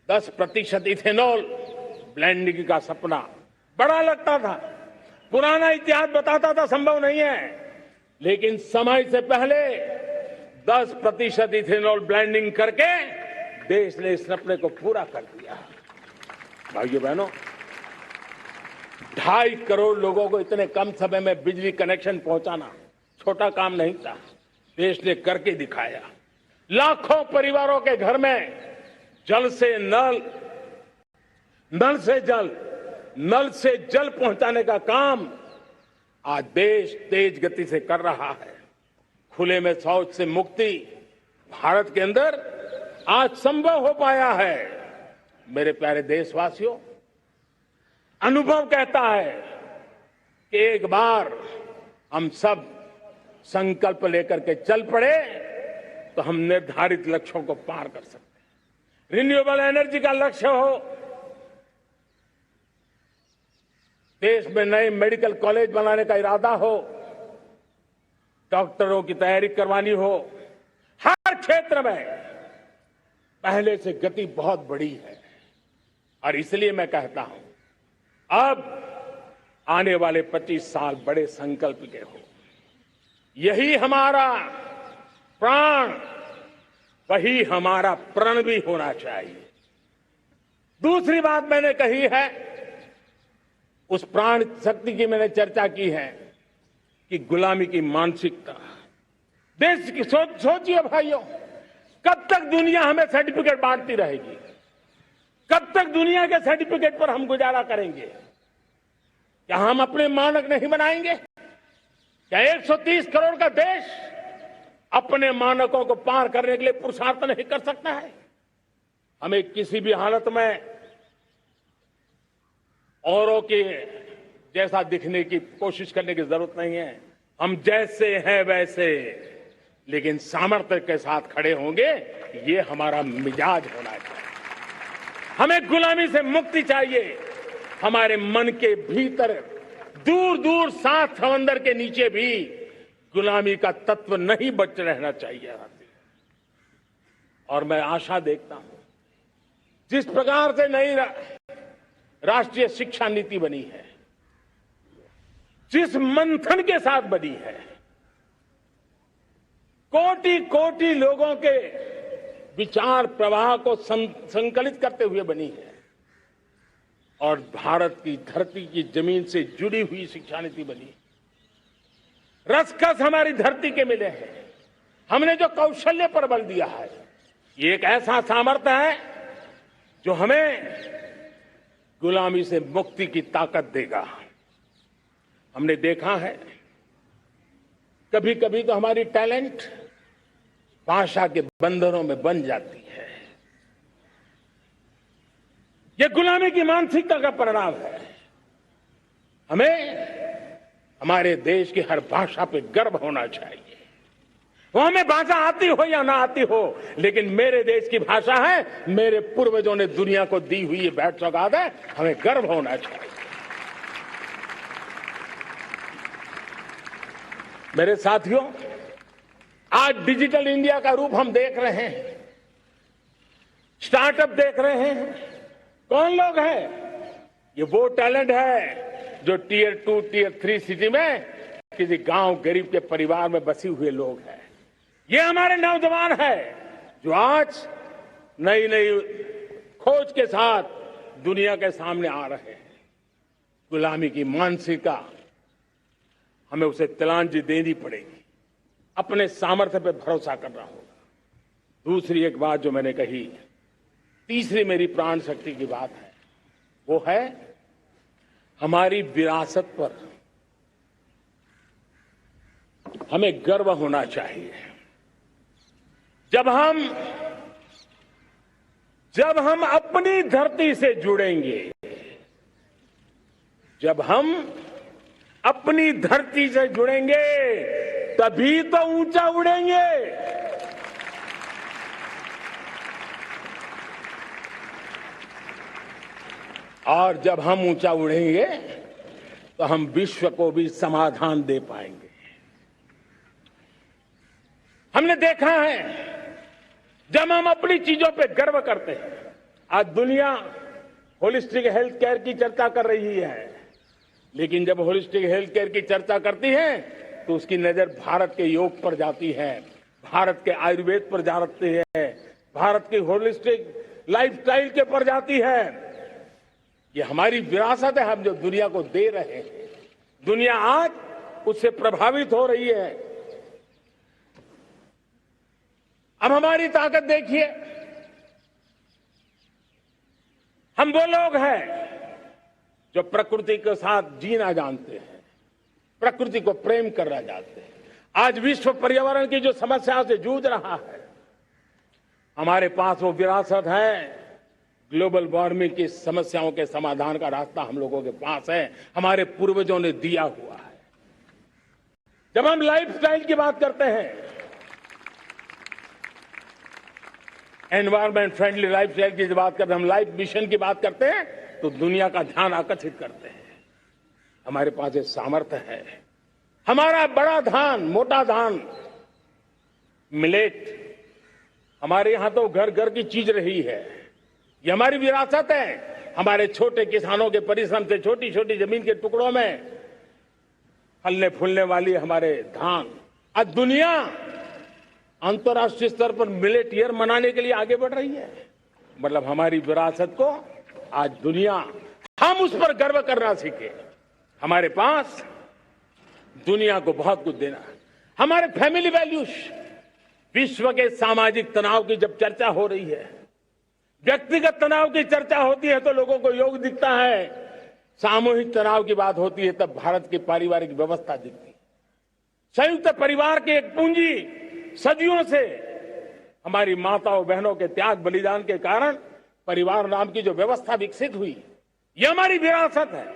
10% इथेनॉल ब्लेंडिंग का सपना बड़ा लगता था, पुराना इतिहास बताता था संभव नहीं है, लेकिन समय से पहले 10% इथेनॉल ब्लेंडिंग करके देश ने इस सपने को पूरा कर दिया। भाइयों बहनों, 2.5 करोड़ लोगों को इतने कम समय में बिजली कनेक्शन पहुंचाना छोटा काम नहीं था, देश ने करके दिखाया। लाखों परिवारों के घर में जल से नल, नल से जल, नल से जल पहुंचाने का काम आज देश तेज गति से कर रहा है। खुले में शौच से मुक्ति भारत के अंदर आज संभव हो पाया है। मेरे प्यारे देशवासियों, अनुभव कहता है कि एक बार हम सब संकल्प लेकर के चल पड़े तो हम निर्धारित लक्ष्यों को पार कर सकते हैं। रिन्यूएबल एनर्जी का लक्ष्य हो, देश में नए मेडिकल कॉलेज बनाने का इरादा हो, डॉक्टरों की तैयारी करवानी हो, हर क्षेत्र में पहले से गति बहुत बड़ी है। और इसलिए मैं कहता हूं, अब आने वाले 25 साल बड़े संकल्प के हो। यही हमारा प्राण, वही हमारा प्रण भी होना चाहिए। दूसरी बात मैंने कही है, उस प्राण शक्ति की मैंने चर्चा की है कि गुलामी की मानसिकता। देश की सोचिए भाइयों, कब तक दुनिया हमें सर्टिफिकेट बांटती रहेगी? कब तक दुनिया के सर्टिफिकेट पर हम गुजारा करेंगे? क्या हम अपने मानक नहीं बनाएंगे? क्या 130 करोड़ का देश अपने मानकों को पार करने के लिए पुरुषार्थ नहीं कर सकता है? हमें किसी भी हालत में औरों के जैसा दिखने की कोशिश करने की जरूरत नहीं है। हम जैसे हैं वैसे, लेकिन सामर्थ्य के साथ खड़े होंगे, ये हमारा मिजाज होना चाहिए। हमें गुलामी से मुक्ति चाहिए। हमारे मन के भीतर दूर दूर 7 समंदर के नीचे भी गुलामी का तत्व नहीं बच रहना चाहिए। और मैं आशा देखता हूं, जिस प्रकार से नई राष्ट्रीय शिक्षा नीति बनी है, जिस मंथन के साथ बनी है, कोटि कोटि लोगों के विचार प्रवाह को संकलित करते हुए बनी है, और भारत की धरती की जमीन से जुड़ी हुई शिक्षा नीति बनी। रसखस हमारी धरती के मिले हैं, हमने जो कौशल्य पर बल दिया है, ये एक ऐसा सामर्थ्य है जो हमें गुलामी से मुक्ति की ताकत देगा। हमने देखा है कभी कभी तो हमारी टैलेंट भाषा के बंधनों में बन जाती है। यह गुलामी की मानसिकता का परिणाम है। हमें हमारे देश की हर भाषा पे गर्व होना चाहिए। वो हमें भाषा आती हो या ना आती हो, लेकिन मेरे देश की भाषा है, मेरे पूर्वजों ने दुनिया को दी हुई ये भेंट सौगात है, हमें गर्व होना चाहिए। मेरे साथियों, आज डिजिटल इंडिया का रूप हम देख रहे हैं, स्टार्टअप देख रहे हैं। कौन लोग हैं? ये वो टैलेंट है जो टियर 2, टियर 3 सिटी में किसी गांव गरीब के परिवार में बसे हुए लोग हैं। ये हमारे नौजवान है जो आज नई नई खोज के साथ दुनिया के सामने आ रहे हैं। गुलामी की मानसिकता हमें उसे तिलांजलि देनी पड़ेगी, अपने सामर्थ्य पे भरोसा करना होगा। दूसरी एक बात जो मैंने कही, तीसरी मेरी प्राण शक्ति की बात है, वो है हमारी विरासत पर हमें गर्व होना चाहिए। जब हम अपनी धरती से जुड़ेंगे, जब हम अपनी धरती से जुड़ेंगे, तभी तो ऊंचा उड़ेंगे। और जब हम ऊंचा उड़ेंगे तो हम विश्व को भी समाधान दे पाएंगे। हमने देखा है जब हम अपनी चीजों पे गर्व करते हैं। आज दुनिया होलिस्टिक हेल्थ केयर की चर्चा कर रही है, लेकिन जब होलिस्टिक हेल्थ केयर की चर्चा करती है तो उसकी नजर भारत के योग पर जाती है, भारत के आयुर्वेद पर जाती है, भारत की होलिस्टिक लाइफस्टाइल के पर जाती है। ये हमारी विरासत है, हम जो दुनिया को दे रहे हैं। दुनिया आज उससे प्रभावित हो रही है। अब हमारी ताकत देखिए, हम वो लोग हैं जो प्रकृति के साथ जीना जानते हैं, प्रकृति को प्रेम करना जानते हैं। आज विश्व पर्यावरण की जो समस्याओं से जूझ रहा है, हमारे पास वो विरासत है। ग्लोबल वार्मिंग की समस्याओं के समाधान का रास्ता हम लोगों के पास है, हमारे पूर्वजों ने दिया हुआ है। जब हम लाइफस्टाइल की बात करते हैं, एनवायरमेंट फ्रेंडली लाइफस्टाइल की बात करते हैं, हम लाइफ मिशन की बात करते हैं, तो दुनिया का ध्यान आकर्षित करते हैं। हमारे पास एक सामर्थ्य है। हमारा बड़ा धान, मोटा धान, मिलेट, हमारे यहां तो घर घर की चीज रही है। ये हमारी विरासत है। हमारे छोटे किसानों के परिश्रम से छोटी छोटी जमीन के टुकड़ों में फलने फूलने वाली हमारे धान, आज दुनिया अंतर्राष्ट्रीय स्तर पर मिलेट ईयर मनाने के लिए आगे बढ़ रही है। मतलब हमारी विरासत को आज दुनिया, हम उस पर गर्व करना सीखे। हमारे पास दुनिया को बहुत कुछ देना है। हमारे फैमिली वैल्यूज, विश्व के सामाजिक तनाव की जब चर्चा हो रही है, व्यक्तिगत तनाव की चर्चा होती है तो लोगों को योग दिखता है, सामूहिक तनाव की बात होती है तब भारत की पारिवारिक व्यवस्था दिखती है। संयुक्त परिवार की एक पूंजी सदियों से हमारी माताओं बहनों के त्याग बलिदान के कारण परिवार नाम की जो व्यवस्था विकसित हुई, ये हमारी विरासत है।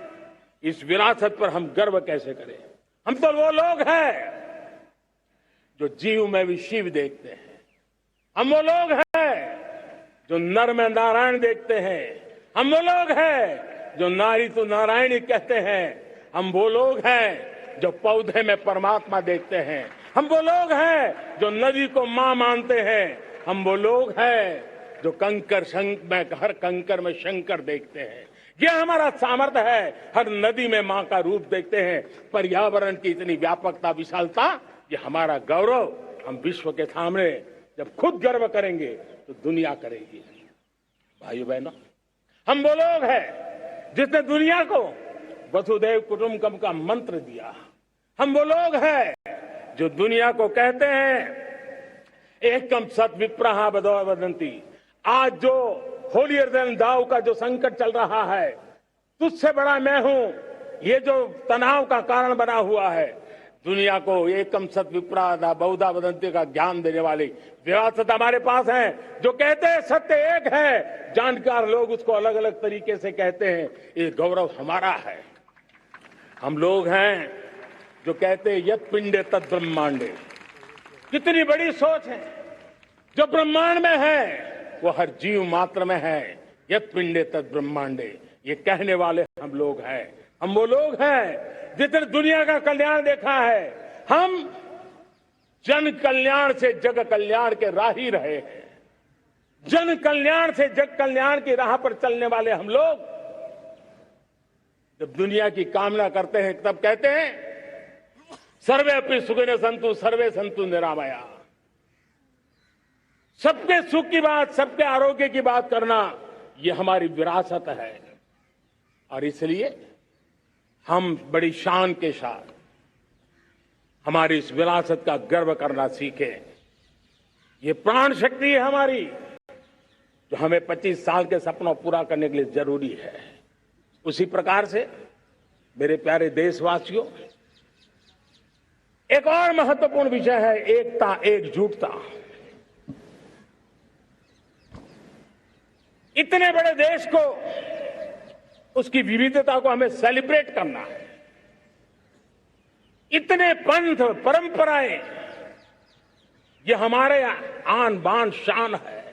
इस विरासत पर हम गर्व कैसे करें? हम तो वो लोग हैं जो जीव में भी शिव देखते हैं। हम वो लोग हैं जो नर में नारायण देखते हैं। हम वो लोग हैं जो नारी तो नारायणी कहते हैं। हम वो लोग हैं जो पौधे में परमात्मा देखते हैं। हम वो लोग हैं जो नदी को मां मानते हैं। हम वो लोग हैं जो हर कंकर में शंकर देखते हैं। यह हमारा सामर्थ्य है। हर नदी में मां का रूप देखते हैं। पर्यावरण की इतनी व्यापकता, विशालता, ये हमारा गौरव। हम विश्व के सामने जब खुद गर्व करेंगे तो दुनिया करेगी। भाइयों बहनों, हम वो लोग हैं जिसने दुनिया को वसुधैव कुटुंबकम का मंत्र दिया। हम वो लोग हैं जो दुनिया को कहते हैं एकम सत विप्रहा वदंती। आज जो होलियर देन दाव का जो संकट चल रहा है, तुझसे बड़ा मैं हूं, ये जो तनाव का कारण बना हुआ है, दुनिया को एकम सत विप्रा बहुधा वदंती का ज्ञान देने वाली विरासत हमारे पास है। जो कहते हैं सत्य एक है, जानकार लोग उसको अलग अलग तरीके से कहते हैं। ये गौरव हमारा है। हम लोग हैं जो कहते हैं यत पिंडे तत् ब्रह्मांडे। कितनी बड़ी सोच है। जो ब्रह्मांड में है वो हर जीव मात्र में है। यत पिंडे तत् ब्रह्मांडे, ये कहने वाले हम लोग हैं। हम वो लोग हैं जितने दुनिया का कल्याण देखा है। हम जन कल्याण से जग कल्याण के राही रहे हैं। जन कल्याण से जग कल्याण की राह पर चलने वाले हम लोग जब दुनिया की कामना करते हैं तब कहते हैं सर्वे अपनी सुखिनः सन्तु सर्वे सन्तु निरामया। सबके सुख की बात, सबके आरोग्य की बात करना, ये हमारी विरासत है। और इसलिए हम बड़ी शान के साथ हमारी इस विरासत का गर्व करना सीखें। ये प्राण शक्ति है हमारी, जो हमें 25 साल के सपनों पूरा करने के लिए जरूरी है। उसी प्रकार से मेरे प्यारे देशवासियों, एक और महत्वपूर्ण विषय है एकता, एकजुटता। इतने बड़े देश को, उसकी विविधता को हमें सेलिब्रेट करना है। इतने पंथ परंपराएं, ये हमारे आन बान शान है।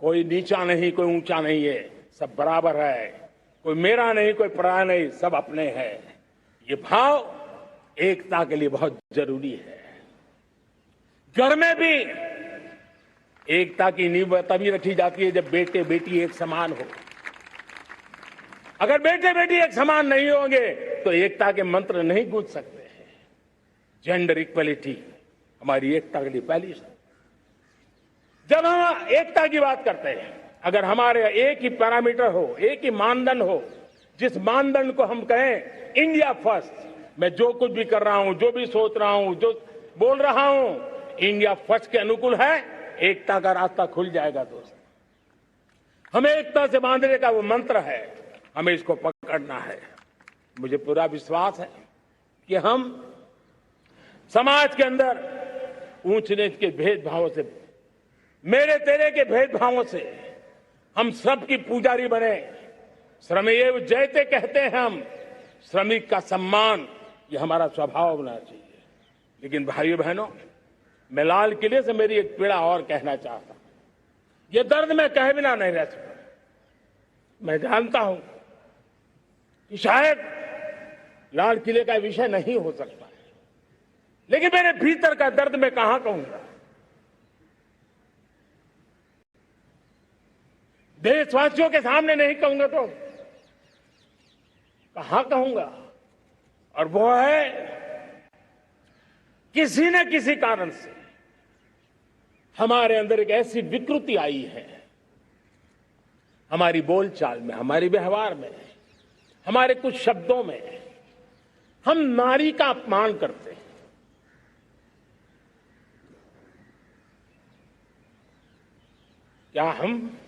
कोई नीचा नहीं, कोई ऊंचा नहीं है, सब बराबर है। कोई मेरा नहीं, कोई पराया नहीं, सब अपने हैं। ये भाव एकता के लिए बहुत जरूरी है। घर में भी एकता की नींव तभी रखी जाती है जब बेटे बेटी एक समान हो। अगर बेटे बेटी एक समान नहीं होंगे तो एकता के मंत्र नहीं गूंज सकते हैं। जेंडर इक्वलिटी हमारी एकता के लिए पहली शर्त। जब हम एकता की बात करते हैं, अगर हमारे एक ही पैरामीटर हो, एक ही मानदंड हो, जिस मानदंड को हम कहें इंडिया फर्स्ट, मैं जो कुछ भी कर रहा हूं, जो भी सोच रहा हूं, जो बोल रहा हूं, इंडिया फर्स्ट के अनुकूल है, एकता का रास्ता खुल जाएगा। दोस्त, हमें एकता से बांधने का वो मंत्र है, हमें इसको पकड़ना है। मुझे पूरा विश्वास है कि हम समाज के अंदर ऊंच नीच के भेदभावों से, मेरे तेरे के भेदभावों से हम सबकी पुजारी बने। श्रमेव जयते कहते हैं हम, श्रमिक का सम्मान, ये हमारा स्वभाव होना चाहिए। लेकिन भाइयों बहनों, मैं लाल किले से मेरी एक पीड़ा और कहना चाहता हूं। ये दर्द मैं कहे बिना नहीं रह सकता। मैं जानता हूं कि शायद लाल किले का विषय नहीं हो सकता है, लेकिन मेरे भीतर का दर्द मैं कहां कहूंगा। देशवासियों के सामने नहीं कहूंगा तो कहां कहूंगा। और वो है, किसी न किसी कारण से हमारे अंदर एक ऐसी विकृति आई है, हमारी बोलचाल में, हमारे व्यवहार में, हमारे कुछ शब्दों में, हम नारी का अपमान करते हैं। क्या हम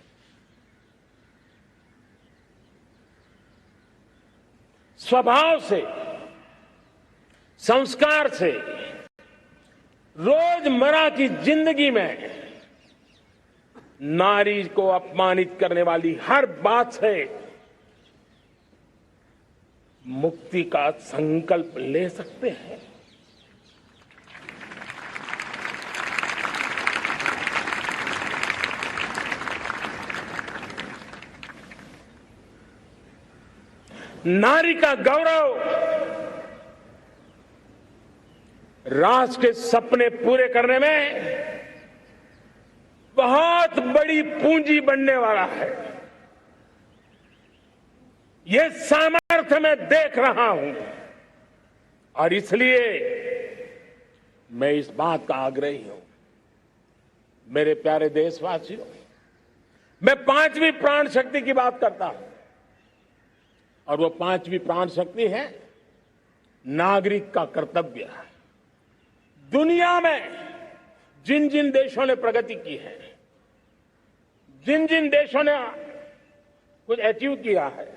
स्वभाव से, संस्कार से, रोजमर्रा की जिंदगी में नारी को अपमानित करने वाली हर बात से मुक्ति का संकल्प ले सकते हैं? नारी का गौरव राष्ट्र के सपने पूरे करने में बहुत बड़ी पूंजी बनने वाला है। ये सामर्थ्य मैं देख रहा हूं और इसलिए मैं इस बात का आग्रही हूं। मेरे प्यारे देशवासियों, मैं 5वीं प्राण शक्ति की बात करता हूं और वो 5वीं प्राण शक्ति है नागरिक का कर्तव्य। दुनिया में जिन जिन देशों ने प्रगति की है, जिन जिन देशों ने कुछ अचीव किया है,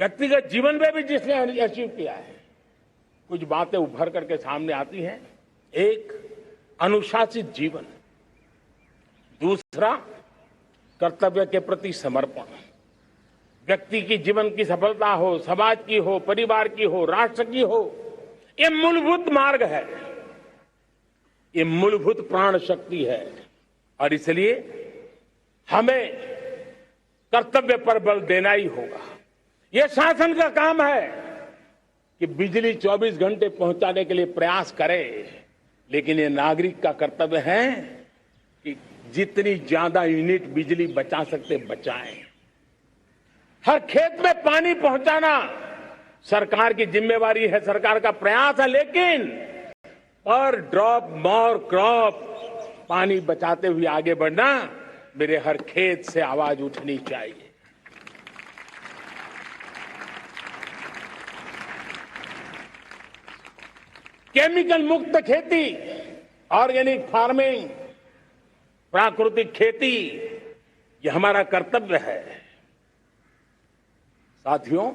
व्यक्तिगत जीवन में भी जिसने अचीव किया है, कुछ बातें उभर करके सामने आती हैं। एक, अनुशासित जीवन। दूसरा, कर्तव्य के प्रति समर्पण। व्यक्ति की जीवन की सफलता हो, समाज की हो, परिवार की हो, राष्ट्र की हो, ये मूलभूत मार्ग है, ये मूलभूत प्राण शक्ति है। और इसलिए हमें कर्तव्य पर बल देना ही होगा। यह शासन का काम है कि बिजली 24 घंटे पहुंचाने के लिए प्रयास करे, लेकिन ये नागरिक का कर्तव्य है कि जितनी ज्यादा यूनिट बिजली बचा सकते बचाएं। हर खेत में पानी पहुंचाना सरकार की जिम्मेवारी है, सरकार का प्रयास है, लेकिन पर ड्रॉप मोर क्रॉप, पानी बचाते हुए आगे बढ़ना, मेरे हर खेत से आवाज उठनी चाहिए। केमिकल मुक्त खेती, ऑर्गेनिक फार्मिंग, प्राकृतिक खेती, ये हमारा कर्तव्य है। साथियों,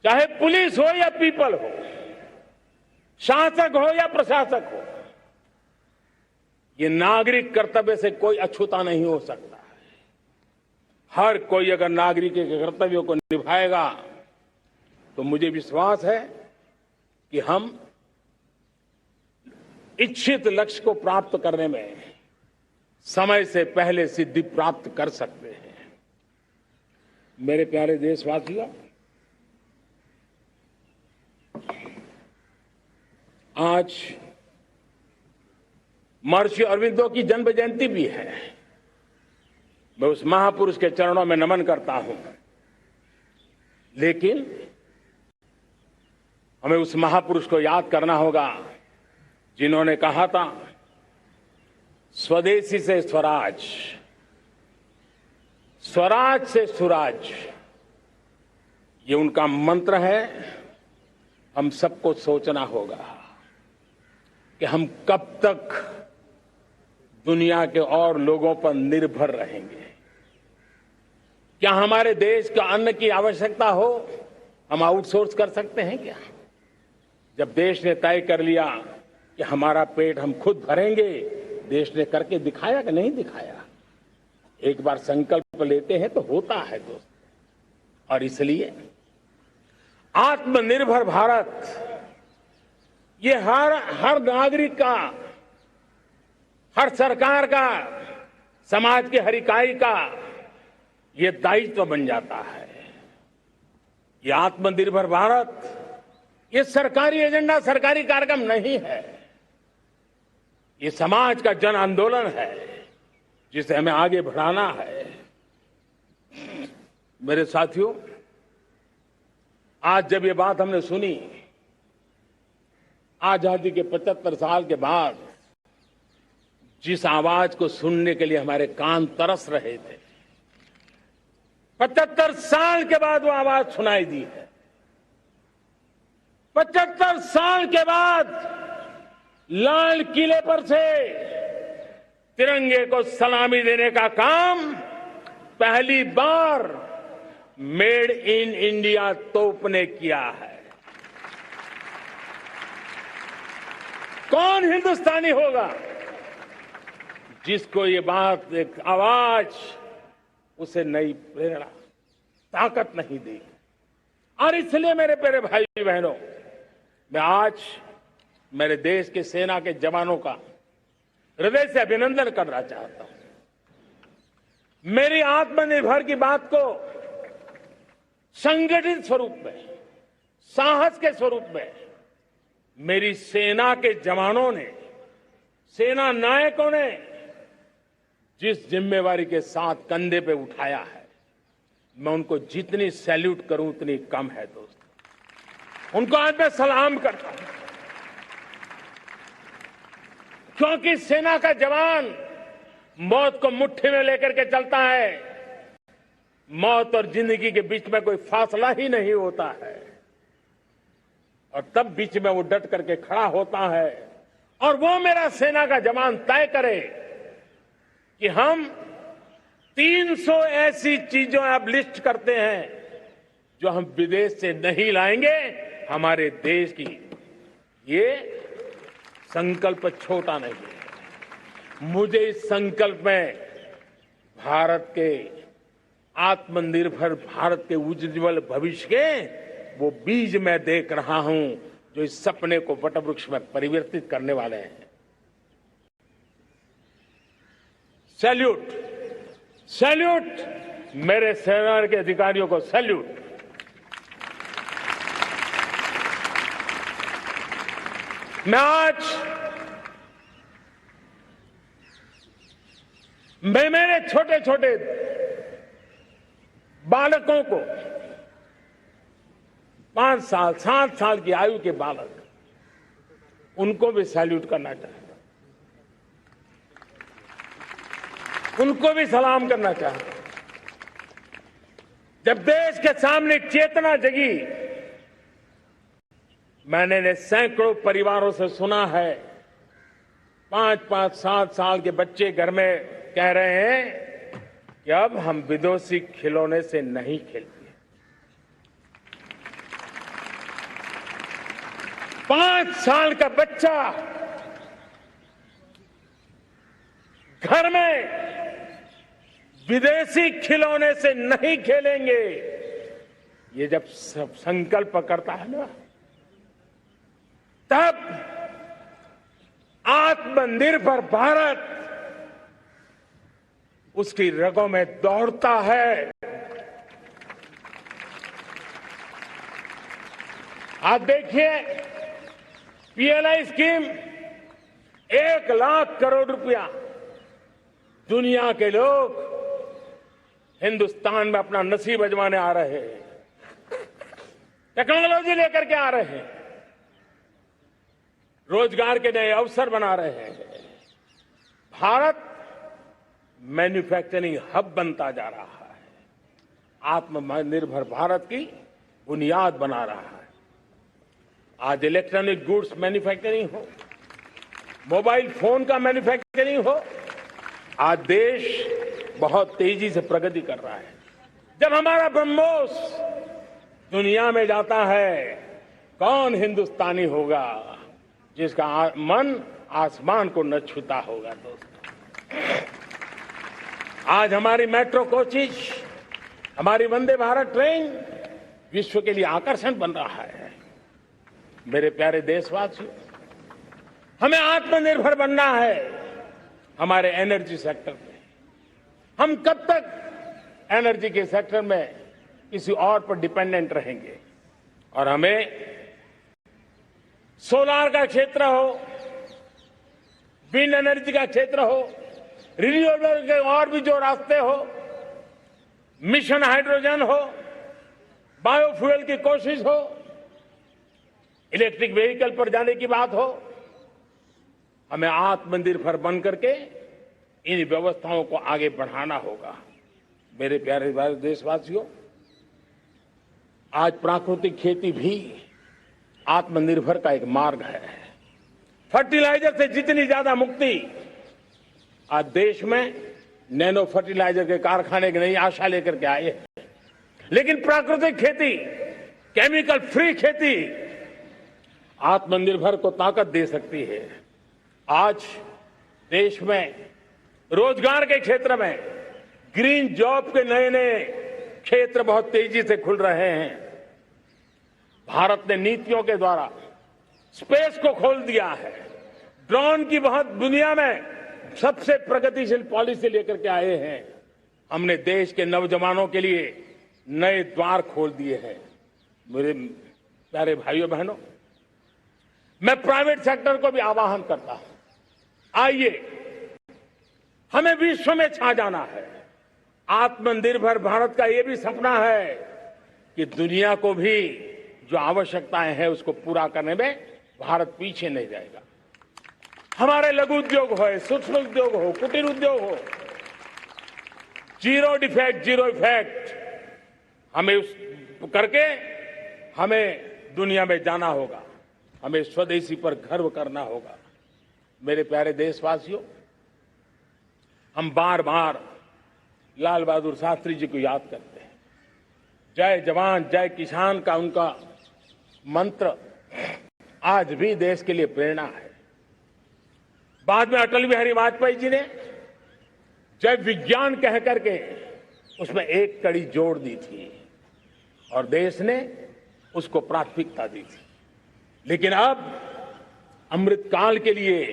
चाहे पुलिस हो या पीपल हो, शासक हो या प्रशासक हो, ये नागरिक कर्तव्य से कोई अछूता नहीं हो सकता है। हर कोई अगर नागरिक के कर्तव्यों को निभाएगा तो मुझे विश्वास है कि हम इच्छित लक्ष्य को प्राप्त करने में समय से पहले सिद्धि प्राप्त कर सकते हैं। मेरे प्यारे देशवासियों, आज महर्षि अरविंदो की जन्म जयंती भी है। मैं उस महापुरुष के चरणों में नमन करता हूं, लेकिन हमें उस महापुरुष को याद करना होगा जिन्होंने कहा था, स्वदेशी से स्वराज, स्वराज से सुराज। ये उनका मंत्र है। हम सबको सोचना होगा कि हम कब तक दुनिया के और लोगों पर निर्भर रहेंगे। क्या हमारे देश का अन्न की आवश्यकता हो, हम आउटसोर्स कर सकते हैं क्या? जब देश ने तय कर लिया कि हमारा पेट हम खुद भरेंगे, देश ने करके दिखाया कि नहीं दिखाया? एक बार संकल्प लेते हैं तो होता है दोस्त। और इसलिए आत्मनिर्भर भारत, ये हर नागरिक का, हर सरकार का, समाज के हर इकाई का ये दायित्व बन जाता है। ये आत्मनिर्भर भारत, ये सरकारी एजेंडा, सरकारी कार्यक्रम नहीं है। ये समाज का जन आंदोलन है जिसे हमें आगे बढ़ाना है। मेरे साथियों, आज जब ये बात हमने सुनी, आजादी के 75 साल के बाद जिस आवाज को सुनने के लिए हमारे कान तरस रहे थे, 75 साल के बाद वो आवाज सुनाई दी है। 75 साल के बाद लाल किले पर से तिरंगे को सलामी देने का काम पहली बार मेड इन इंडिया तोप ने किया है। कौन हिंदुस्तानी होगा जिसको ये बात, एक आवाज उसे नई प्रेरणा, ताकत नहीं दी? और इसलिए मेरे प्यारे भाई बहनों, मैं आज मेरे देश के सेना के जवानों का हृदय से अभिनंदन करना चाहता हूं। मेरी आत्मनिर्भर की बात को संगठित स्वरूप में, साहस के स्वरूप में मेरी सेना के जवानों ने, सेना नायकों ने जिस जिम्मेवारी के साथ कंधे पे उठाया है, मैं उनको जितनी सैल्यूट करूं उतनी कम है दोस्तों। उनको आज मैं सलाम करता हूं, क्योंकि सेना का जवान मौत को मुट्ठी में लेकर के चलता है। मौत और जिंदगी के बीच में कोई फासला ही नहीं होता है, और तब बीच में वो डट करके खड़ा होता है और वो मेरा सेना का जवान तय करे कि हम 300 ऐसी चीजों अब लिस्ट करते हैं जो हम विदेश से नहीं लाएंगे हमारे देश की। ये संकल्प छोटा नहीं है। मुझे इस संकल्प में भारत के आत्मनिर्भर भारत के उज्जवल भविष्य के वो बीज मैं देख रहा हूं जो इस सपने को वटवृक्ष में परिवर्तित करने वाले हैं। सैल्यूट, सैल्यूट मेरे सेना के अधिकारियों को, सैल्यूट। मैं मेरे छोटे छोटे बालकों को 5 साल 7 साल की आयु के बालक, उनको भी सैल्यूट करना चाहता हूं, उनको भी सलाम करना चाहता हूं। जब देश के सामने चेतना जगी, मैंने सैकड़ों परिवारों से सुना है 5-5, 7 साल के बच्चे घर में कह रहे हैं कि अब हम विदेशी खिलौने से नहीं खेलते। 5 साल का बच्चा घर में विदेशी खिलौने से नहीं खेलेंगे, ये जब सब संकल्प करता है ना, तब आत्मनिर्भर भारत उसकी रगों में दौड़ता है। आप देखिए, पीएलआई स्कीम 1 लाख करोड़ रुपया दुनिया के लोग हिंदुस्तान में अपना नसीब आजमाने आ रहे हैं, टेक्नोलॉजी लेकर के आ रहे हैं, रोजगार के नए अवसर बना रहे हैं। भारत मैन्युफैक्चरिंग हब बनता जा रहा है, आत्मनिर्भर भारत की बुनियाद बना रहा है। आज इलेक्ट्रॉनिक गुड्स मैन्युफैक्चरिंग हो, मोबाइल फोन का मैन्युफैक्चरिंग हो, आज देश बहुत तेजी से प्रगति कर रहा है। जब हमारा ब्रह्मोस दुनिया में जाता है, कौन हिंदुस्तानी होगा जिसका मन आसमान को न छूता होगा। दोस्तों, आज हमारी मेट्रो कोचेज, हमारी वंदे भारत ट्रेन विश्व के लिए आकर्षण बन रहा है। मेरे प्यारे देशवासियों, हमें आत्मनिर्भर बनना है हमारे एनर्जी सेक्टर में। हम कब तक एनर्जी के सेक्टर में किसी और पर डिपेंडेंट रहेंगे? और हमें सोलार का क्षेत्र हो, विंड एनर्जी का क्षेत्र हो, रिन्यूएबल के और भी जो रास्ते हो, मिशन हाइड्रोजन हो, बायोफ्यूल की कोशिश हो, इलेक्ट्रिक व्हीकल पर जाने की बात हो, हमें आत्मनिर्भर बन करके इन व्यवस्थाओं को आगे बढ़ाना होगा। मेरे प्यारे देशवासियों, आज प्राकृतिक खेती भी आत्मनिर्भर का एक मार्ग है। फर्टिलाइजर से जितनी ज्यादा मुक्ति, आज देश में नैनो फर्टिलाइजर के कारखाने की नई आशा लेकर के आए हैं। लेकिन प्राकृतिक खेती, केमिकल फ्री खेती आत्मनिर्भर को ताकत दे सकती है। आज देश में रोजगार के क्षेत्र में ग्रीन जॉब के नए नए क्षेत्र बहुत तेजी से खुल रहे हैं। भारत ने नीतियों के द्वारा स्पेस को खोल दिया है। ड्रोन की बहुत दुनिया में सबसे प्रगतिशील पॉलिसी लेकर के आए हैं। हमने देश के नौजवानों के लिए नए द्वार खोल दिए हैं। मेरे प्यारे भाइयों बहनों, मैं प्राइवेट सेक्टर को भी आह्वान करता हूं, आइए हमें विश्व में छा जाना है। आत्मनिर्भर भारत का ये भी सपना है कि दुनिया को भी जो आवश्यकताएं हैं उसको पूरा करने में भारत पीछे नहीं जाएगा। हमारे लघु उद्योग हो, सूक्ष्म उद्योग हो, कुटीर उद्योग हो, जीरो डिफेक्ट जीरो इफेक्ट हमें उस करके हमें दुनिया में जाना होगा। हमें स्वदेशी पर गर्व करना होगा। मेरे प्यारे देशवासियों, हम बार बार लाल बहादुर शास्त्री जी को याद करते हैं। जय जवान जय किसान का उनका मंत्र आज भी देश के लिए प्रेरणा है। बाद में अटल बिहारी वाजपेयी जी ने जय विज्ञान कह करके उसमें एक कड़ी जोड़ दी थी और देश ने उसको प्राथमिकता दी थी। लेकिन अब अमृतकाल के लिए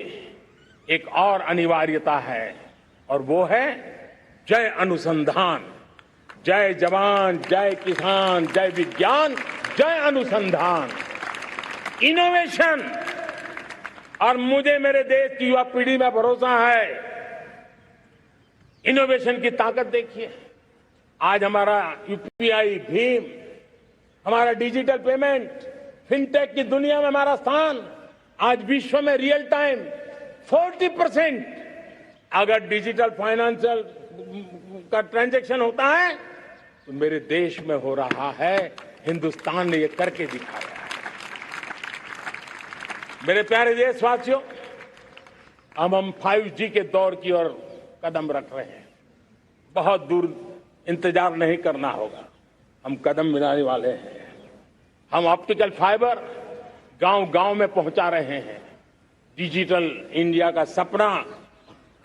एक और अनिवार्यता है और वो है जय अनुसंधान। जय जवान जय किसान जय विज्ञान जय अनुसंधान, इनोवेशन। और मुझे मेरे देश की युवा पीढ़ी में भरोसा है। इनोवेशन की ताकत देखिए। आज हमारा यूपीआई, भीम, हमारा डिजिटल पेमेंट, फिनटेक की दुनिया में हमारा स्थान आज विश्व में रियल टाइम 40% अगर डिजिटल फाइनेंशियल का ट्रांजैक्शन होता है तो मेरे देश में हो रहा है। हिंदुस्तान ने ये करके दिखाया है। मेरे प्यारे देशवासियों, अब हम 5G के दौर की ओर कदम रख रहे हैं। बहुत दूर इंतजार नहीं करना होगा, हम कदम मिलाने वाले हैं। हम ऑप्टिकल फाइबर गांव-गांव में पहुंचा रहे हैं। डिजिटल इंडिया का सपना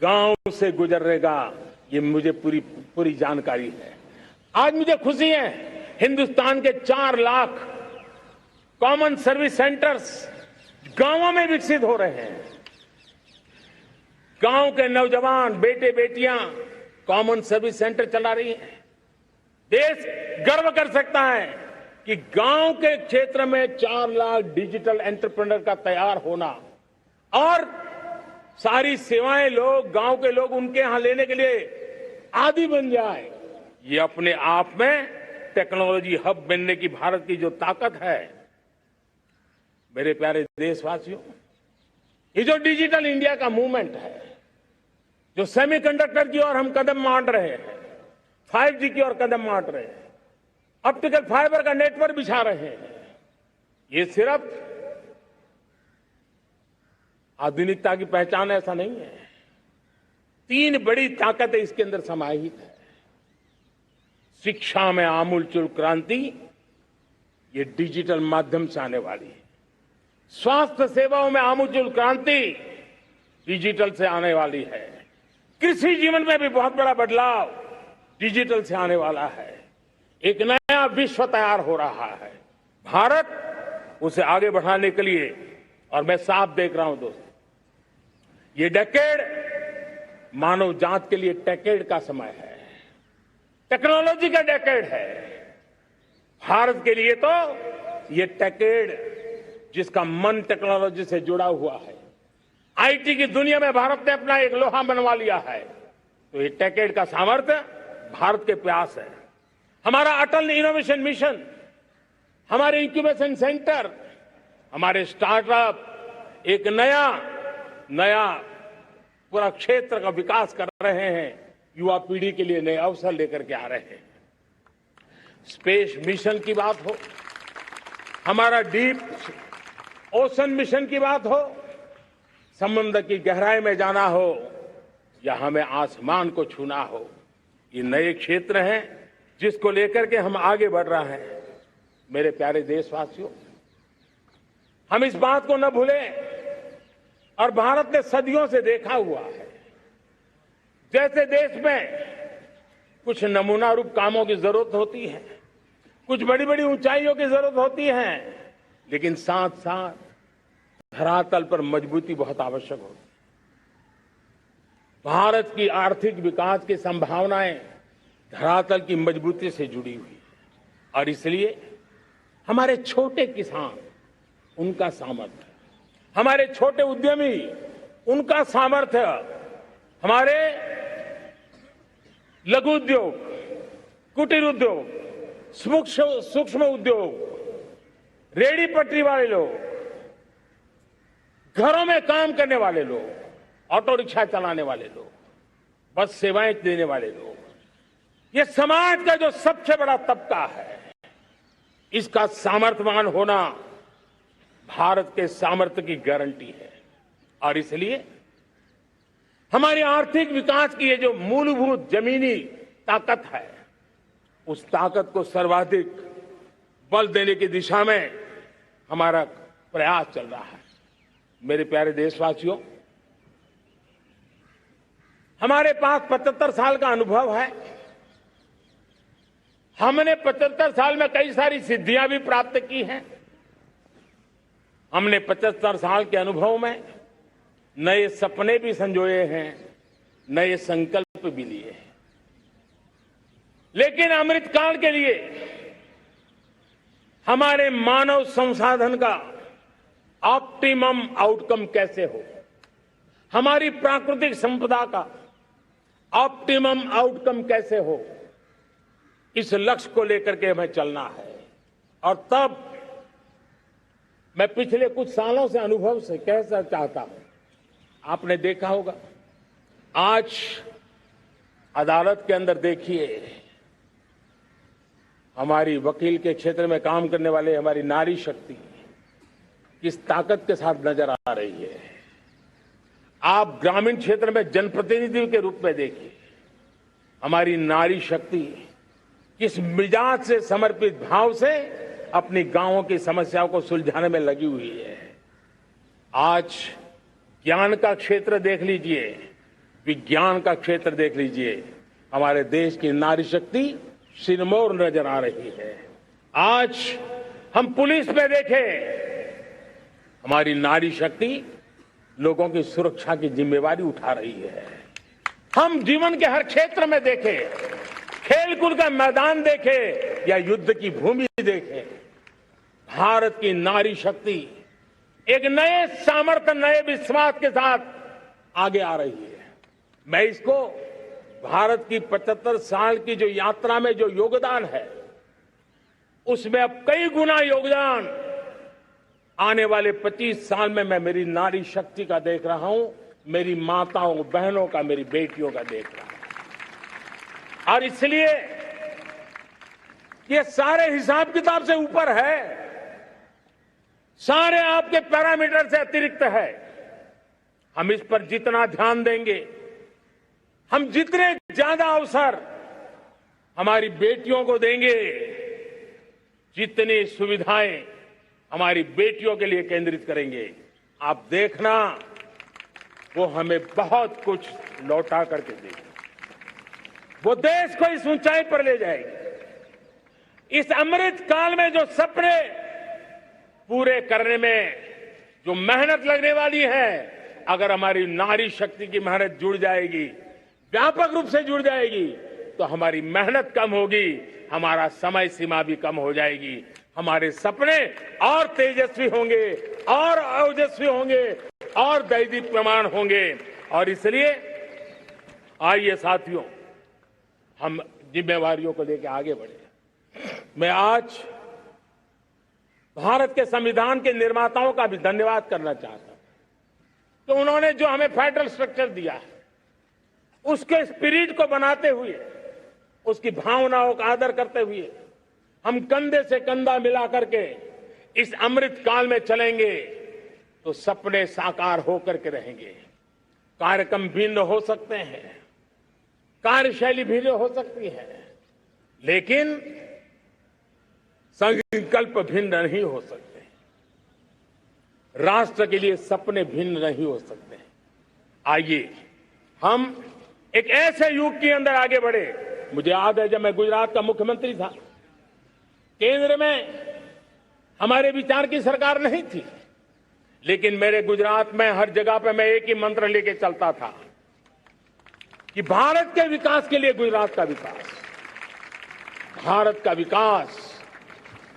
गांव से गुजरेगा, ये मुझे पूरी जानकारी है। आज मुझे खुशी है, हिंदुस्तान के 4 लाख कॉमन सर्विस सेंटर्स गांवों में विकसित हो रहे हैं। गांव के नौजवान बेटे बेटियां कॉमन सर्विस सेंटर चला रही हैं। देश गर्व कर सकता है कि गांव के क्षेत्र में 4 लाख डिजिटल एंटरप्रेन्योर का तैयार होना और सारी सेवाएं गांव के लोग उनके यहां लेने के लिए आदी बन जाए, ये अपने आप में टेक्नोलॉजी हब बनने की भारत की जो ताकत है। मेरे प्यारे देशवासियों, ये जो डिजिटल इंडिया का मूवमेंट है, जो सेमीकंडक्टर की ओर हम कदम मांड रहे हैं, 5G की ओर कदम मांड रहे हैं, ऑप्टिकल फाइबर का नेटवर्क बिछा रहे हैं, ये सिर्फ आधुनिकता की पहचान ऐसा नहीं है। 3 बड़ी ताकतें इसके अंदर समाहित है। शिक्षा में आमूलचूल क्रांति, ये डिजिटल माध्यम से आने वाली है। स्वास्थ्य सेवाओं में आमूलचूल क्रांति डिजिटल से आने वाली है। कृषि जीवन में भी बहुत बड़ा बदलाव डिजिटल से आने वाला है। एक नया विश्व तैयार हो रहा है। भारत उसे आगे बढ़ाने के लिए, और मैं साफ देख रहा हूं दोस्तों, ये डेकेड मानव जात के लिए टेकेड का समय है, टेक्नोलॉजी का डेकेड है। भारत के लिए तो ये टेकेड जिसका मन टेक्नोलॉजी से जुड़ा हुआ है, आईटी की दुनिया में भारत ने अपना एक लोहा बनवा लिया है, तो ये टेकेड का सामर्थ्य भारत के प्यास है। हमारा अटल इनोवेशन मिशन, हमारे इंक्यूबेशन सेंटर, हमारे स्टार्टअप एक नया पूरा क्षेत्र का विकास कर रहे हैं। युवा पीढ़ी के लिए नए अवसर लेकर के आ रहे हैं। स्पेस मिशन की बात हो, हमारा डीप ओशन मिशन की बात हो, समुद्र की गहराई में जाना हो या हमें आसमान को छूना हो, ये नए क्षेत्र हैं जिसको लेकर के हम आगे बढ़ रहे हैं। मेरे प्यारे देशवासियों, हम इस बात को न भूलें, और भारत ने सदियों से देखा हुआ है, जैसे देश में कुछ नमूना रूप कामों की जरूरत होती है, कुछ बड़ी बड़ी ऊंचाइयों की जरूरत होती है, लेकिन साथ साथ धरातल पर मजबूती बहुत आवश्यक होती है। भारत की आर्थिक विकास की संभावनाएं धरातल की मजबूती से जुड़ी हुई है, और इसलिए हमारे छोटे किसान, उनका सामर्थ्य, हमारे छोटे उद्यमी, उनका सामर्थ्य, हमारे लघु उद्योग, कुटीर उद्योग, सूक्ष्म उद्योग, रेहड़ी पटरी वाले लोग, घरों में काम करने वाले लोग, ऑटो रिक्शा चलाने वाले लोग, बस सेवाएं देने वाले लोग, ये समाज का जो सबसे बड़ा तबका है, इसका सामर्थ्यवान होना भारत के सामर्थ्य की गारंटी है। और इसलिए हमारी आर्थिक विकास की ये जो मूलभूत जमीनी ताकत है, उस ताकत को सर्वाधिक बल देने की दिशा में हमारा प्रयास चल रहा है। मेरे प्यारे देशवासियों, हमारे पास 75 साल का अनुभव है। हमने 75 साल में कई सारी सिद्धियां भी प्राप्त की हैं। हमने 75 साल के अनुभव में नए सपने भी संजोए हैं, नए संकल्प भी लिए हैं। लेकिन अमृतकाल के लिए हमारे मानव संसाधन का ऑप्टिमम आउटकम कैसे हो, हमारी प्राकृतिक संपदा का ऑप्टिमम आउटकम कैसे हो, इस लक्ष्य को लेकर के हमें चलना है। और तब मैं पिछले कुछ सालों से अनुभव से कहना चाहता हूं, आपने देखा होगा आज अदालत के अंदर देखिए, हमारी वकील के क्षेत्र में काम करने वाले हमारी नारी शक्ति किस ताकत के साथ नजर आ रही है। आप ग्रामीण क्षेत्र में जनप्रतिनिधि के रूप में देखिए, हमारी नारी शक्ति किस मिजाज से, समर्पित भाव से अपनी गांवों की समस्याओं को सुलझाने में लगी हुई है। आज ज्ञान का क्षेत्र देख लीजिए, विज्ञान का क्षेत्र देख लीजिए, हमारे देश की नारी शक्ति सिरमौर नजर आ रही है। आज हम पुलिस में देखें, हमारी नारी शक्ति लोगों की सुरक्षा की जिम्मेवारी उठा रही है। हम जीवन के हर क्षेत्र में देखें, खेलकूद का मैदान देखें या युद्ध की भूमि देखें, भारत की नारी शक्ति एक नए सामर्थ्य, नए विश्वास के साथ आगे आ रही है। मैं इसको भारत की 75 साल की जो यात्रा में जो योगदान है, उसमें अब कई गुना योगदान आने वाले 25 साल में मैं मेरी नारी शक्ति का देख रहा हूं, मेरी माताओं बहनों का, मेरी बेटियों का देख रहा हूं। और इसलिए ये सारे हिसाब किताब से ऊपर है, सारे आपके पैरामीटर से अतिरिक्त है। हम इस पर जितना ध्यान देंगे, हम जितने ज्यादा अवसर हमारी बेटियों को देंगे, जितनी सुविधाएं हमारी बेटियों के लिए केंद्रित करेंगे, आप देखना वो हमें बहुत कुछ लौटा करके देगी। वो देश को इस ऊंचाई पर ले जाएगी। इस अमृत काल में जो सपने पूरे करने में जो मेहनत लगने वाली है, अगर हमारी नारी शक्ति की मेहनत जुड़ जाएगी, व्यापक रूप से जुड़ जाएगी, तो हमारी मेहनत कम होगी, हमारा समय सीमा भी कम हो जाएगी, हमारे सपने और तेजस्वी होंगे, और ओजस्वी होंगे, और दैदीप्यमान होंगे। और इसलिए आइए साथियों, हम जिम्मेवारियों को लेकर आगे बढ़े। मैं आज भारत के संविधान के निर्माताओं का भी धन्यवाद करना चाहता हूं, तो उन्होंने जो हमें फेडरल स्ट्रक्चर दिया है, उसके स्पिरिट को बनाते हुए, उसकी भावनाओं का आदर करते हुए हम कंधे से कंधा मिला करके इस अमृत काल में चलेंगे, तो सपने साकार होकर के रहेंगे। कार्यक्रम भिन्न हो सकते हैं, कार्यशैली भिन्न हो सकती है, लेकिन संकल्प भिन्न नहीं हो सकते। राष्ट्र के लिए सपने भिन्न नहीं हो सकते। आइए हम एक ऐसे युग के अंदर आगे बढ़े। मुझे याद है, जब मैं गुजरात का मुख्यमंत्री था, केंद्र में हमारे विचार की सरकार नहीं थी, लेकिन मेरे गुजरात में हर जगह पे मैं एक ही मंत्र लेके चलता था कि भारत के विकास के लिए गुजरात का विकास, भारत का विकास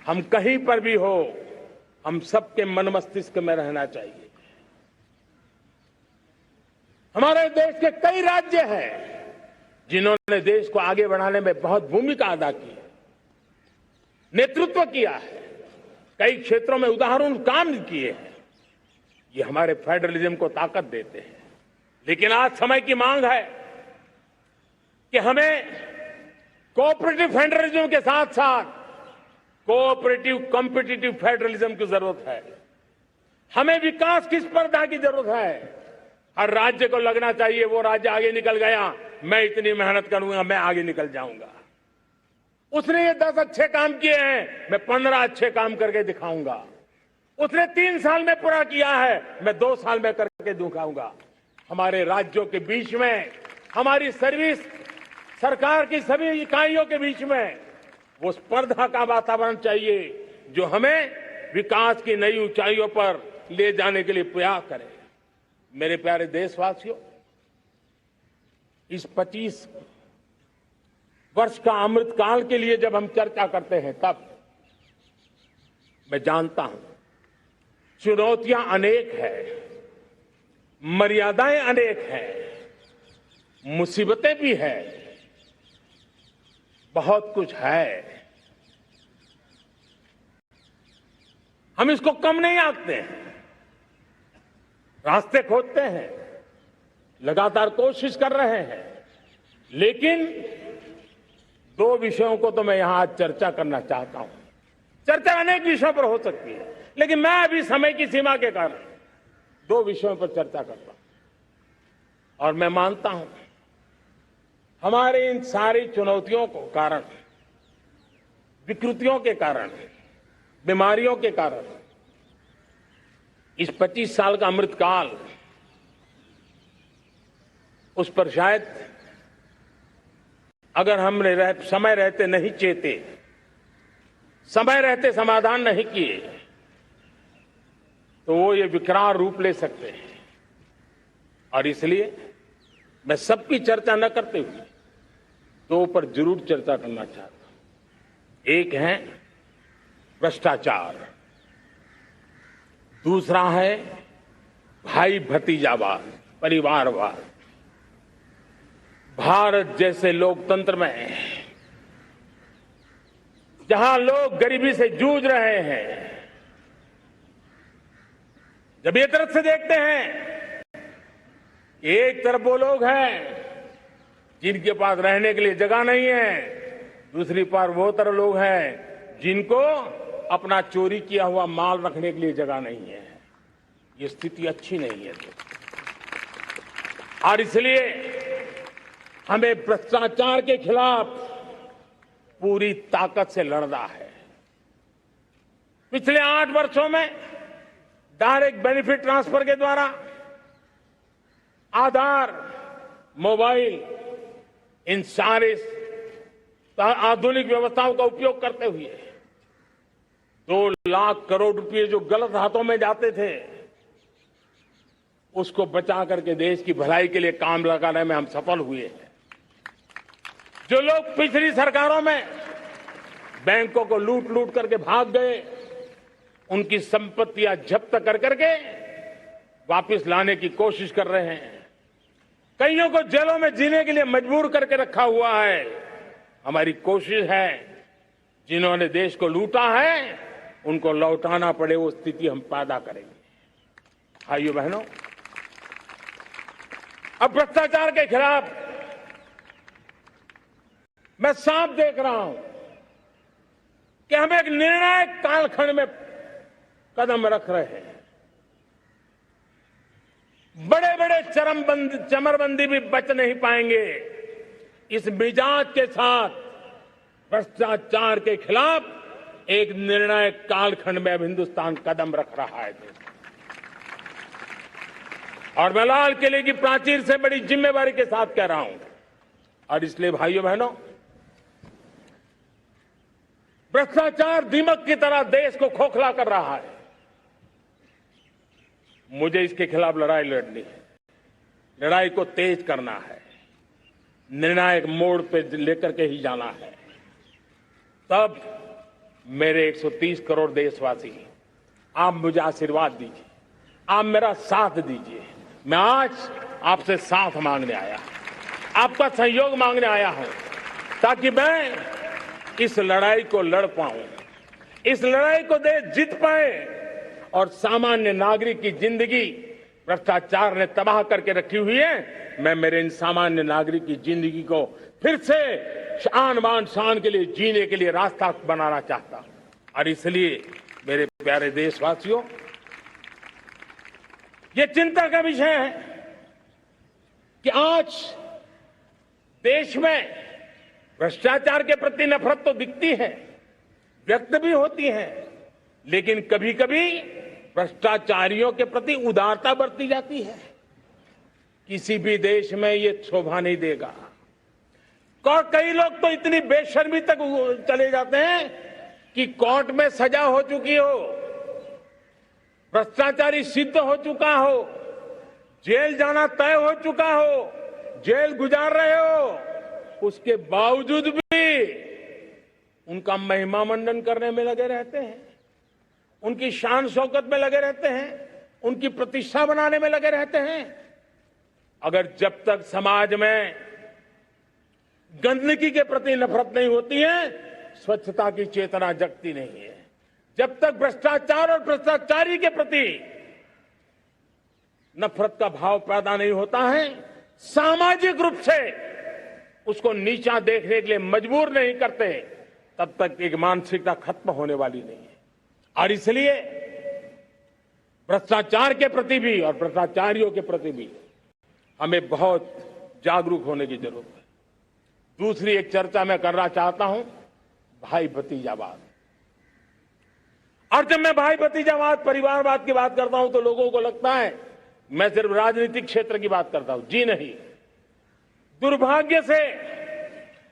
हम कहीं पर भी हो, हम सबके मन मस्तिष्क में रहना चाहिए। हमारे देश के कई राज्य हैं जिन्होंने देश को आगे बढ़ाने में बहुत भूमिका अदा की है, नेतृत्व किया है, कई क्षेत्रों में उदाहरण काम किए हैं। ये हमारे फेडरलिज्म को ताकत देते हैं। लेकिन आज समय की मांग है कि हमें कोऑपरेटिव फेडरलिज्म के साथ साथ कोऑपरेटिव कॉम्पिटिटिव फेडरलिज्म की जरूरत है। हमें विकास की स्पर्धा की जरूरत है। हर राज्य को लगना चाहिए वो राज्य आगे निकल गया, मैं इतनी मेहनत करूंगा, मैं आगे निकल जाऊंगा। उसने ये 10 अच्छे काम किए हैं, मैं 15 अच्छे काम करके दिखाऊंगा। उसने 3 साल में पूरा किया है, मैं 2 साल में करके दिखाऊंगा। हमारे राज्यों के बीच में, हमारी सर्विस सरकार की सभी इकाइयों के बीच में वो स्पर्धा का वातावरण चाहिए जो हमें विकास की नई ऊंचाइयों पर ले जाने के लिए प्रयास करे। मेरे प्यारे देशवासियों, इस 25 वर्ष का अमृतकाल के लिए जब हम चर्चा करते हैं, तब मैं जानता हूं चुनौतियां अनेक हैं, मर्यादाएं अनेक हैं, मुसीबतें भी हैं, बहुत कुछ है। हम इसको कम नहीं आंकते हैं, रास्ते खोजते हैं, लगातार कोशिश कर रहे हैं। लेकिन 2 विषयों को तो मैं यहां आज चर्चा करना चाहता हूं। चर्चा अनेक विषयों पर हो सकती है, लेकिन मैं अभी समय की सीमा के कारण 2 विषयों पर चर्चा करता हूं। और मैं मानता हूं हमारे इन सारी चुनौतियों को कारण, विकृतियों के कारण, बीमारियों के कारण इस 25 साल का अमृतकाल, उस पर शायद अगर हमने समय रहते नहीं चेते, समय रहते समाधान नहीं किए, तो वो ये विकराल रूप ले सकते हैं। और इसलिए मैं सबकी चर्चा न करते हुए 2 पर जरूर चर्चा करना चाहता हूं। एक है भ्रष्टाचार, दूसरा है भाई भतीजावाद, परिवारवाद। भारत जैसे लोकतंत्र में जहां लोग गरीबी से जूझ रहे हैं, जब एक तरफ से देखते हैं, एक तरफ वो लोग हैं जिनके पास रहने के लिए जगह नहीं है, दूसरी पार वो तरह लोग हैं जिनको अपना चोरी किया हुआ माल रखने के लिए जगह नहीं है। ये स्थिति अच्छी नहीं है। और इसलिए हमें भ्रष्टाचार के खिलाफ पूरी ताकत से लड़ना है। पिछले 8 वर्षों में डायरेक्ट बेनिफिट ट्रांसफर के द्वारा, आधार, मोबाइल, इन सारे आधुनिक व्यवस्थाओं का उपयोग करते हुए 2 लाख करोड़ रुपए जो गलत हाथों में जाते थे, उसको बचा करके देश की भलाई के लिए काम लगाने में हम सफल हुए हैं। जो लोग पिछली सरकारों में बैंकों को लूट लूट करके भाग गए, उनकी संपत्तियां जब्त कर करके वापस लाने की कोशिश कर रहे हैं। कईयों को जेलों में जीने के लिए मजबूर करके रखा हुआ है। हमारी कोशिश है जिन्होंने देश को लूटा है उनको लौटाना पड़े, वो स्थिति हम पैदा करेंगे। भाइयों बहनों, अब भ्रष्टाचार के खिलाफ मैं साफ देख रहा हूं कि हम एक निर्णायक कालखंड में कदम रख रहे हैं। बड़े बड़े चमरबंदी भी बच नहीं पाएंगे। इस मिजाज के साथ भ्रष्टाचार के खिलाफ एक निर्णायक कालखंड में अब हिंदुस्तान कदम रख रहा है। और मैं लाल किले की प्राचीर से बड़ी जिम्मेवारी के साथ कह रहा हूं। और इसलिए भाइयों बहनों, भ्रष्टाचार दीमक की तरह देश को खोखला कर रहा है। मुझे इसके खिलाफ लड़ाई लड़नी है, लड़ाई को तेज करना है, निर्णायक मोड़ पे लेकर के ही जाना है। तब मेरे 130 करोड़ देशवासी, आप मुझे आशीर्वाद दीजिए, आप मेरा साथ दीजिए। मैं आज आपसे साथ मांगने आया, आपका सहयोग मांगने आया हूं, ताकि मैं इस लड़ाई को लड़ पाऊं, इस लड़ाई को देश जीत पाए और सामान्य नागरिक की जिंदगी भ्रष्टाचार ने तबाह करके रखी हुई है। मैं मेरे इन सामान्य नागरिक की जिंदगी को फिर से शान बान शान के लिए जीने के लिए रास्ता बनाना चाहता हूं। और इसलिए मेरे प्यारे देशवासियों, ये चिंता का विषय है कि आज देश में भ्रष्टाचार के प्रति नफरत तो दिखती है, व्यक्त भी होती है, लेकिन कभी कभी भ्रष्टाचारियों के प्रति उदारता बरती जाती है। किसी भी देश में ये शोभा नहीं देगा। कई लोग तो इतनी बेशर्मी तक चले जाते हैं कि कोर्ट में सजा हो चुकी हो, भ्रष्टाचारी सिद्ध हो चुका हो, जेल जाना तय हो चुका हो, जेल गुजार रहे हो, उसके बावजूद भी उनका महिमा मंडन करने में लगे रहते हैं, उनकी शान शौकत में लगे रहते हैं, उनकी प्रतिष्ठा बनाने में लगे रहते हैं। अगर जब तक समाज में गंदगी के प्रति नफरत नहीं होती है, स्वच्छता की चेतना जगती नहीं है। जब तक भ्रष्टाचार और भ्रष्टाचारी के प्रति नफरत का भाव पैदा नहीं होता है, सामाजिक रूप से उसको नीचा देखने के लिए मजबूर नहीं करते, तब तक एक मानसिकता खत्म होने वाली नहीं है। और इसलिए भ्रष्टाचार के प्रति भी और भ्रष्टाचारियों के प्रति भी हमें बहुत जागरूक होने की जरूरत है। दूसरी एक चर्चा मैं करना चाहता हूं, भाई भतीजावाद। और जब मैं भाई भतीजावाद, परिवारवाद की बात करता हूं तो लोगों को लगता है मैं सिर्फ राजनीतिक क्षेत्र की बात करता हूं। जी नहीं, दुर्भाग्य से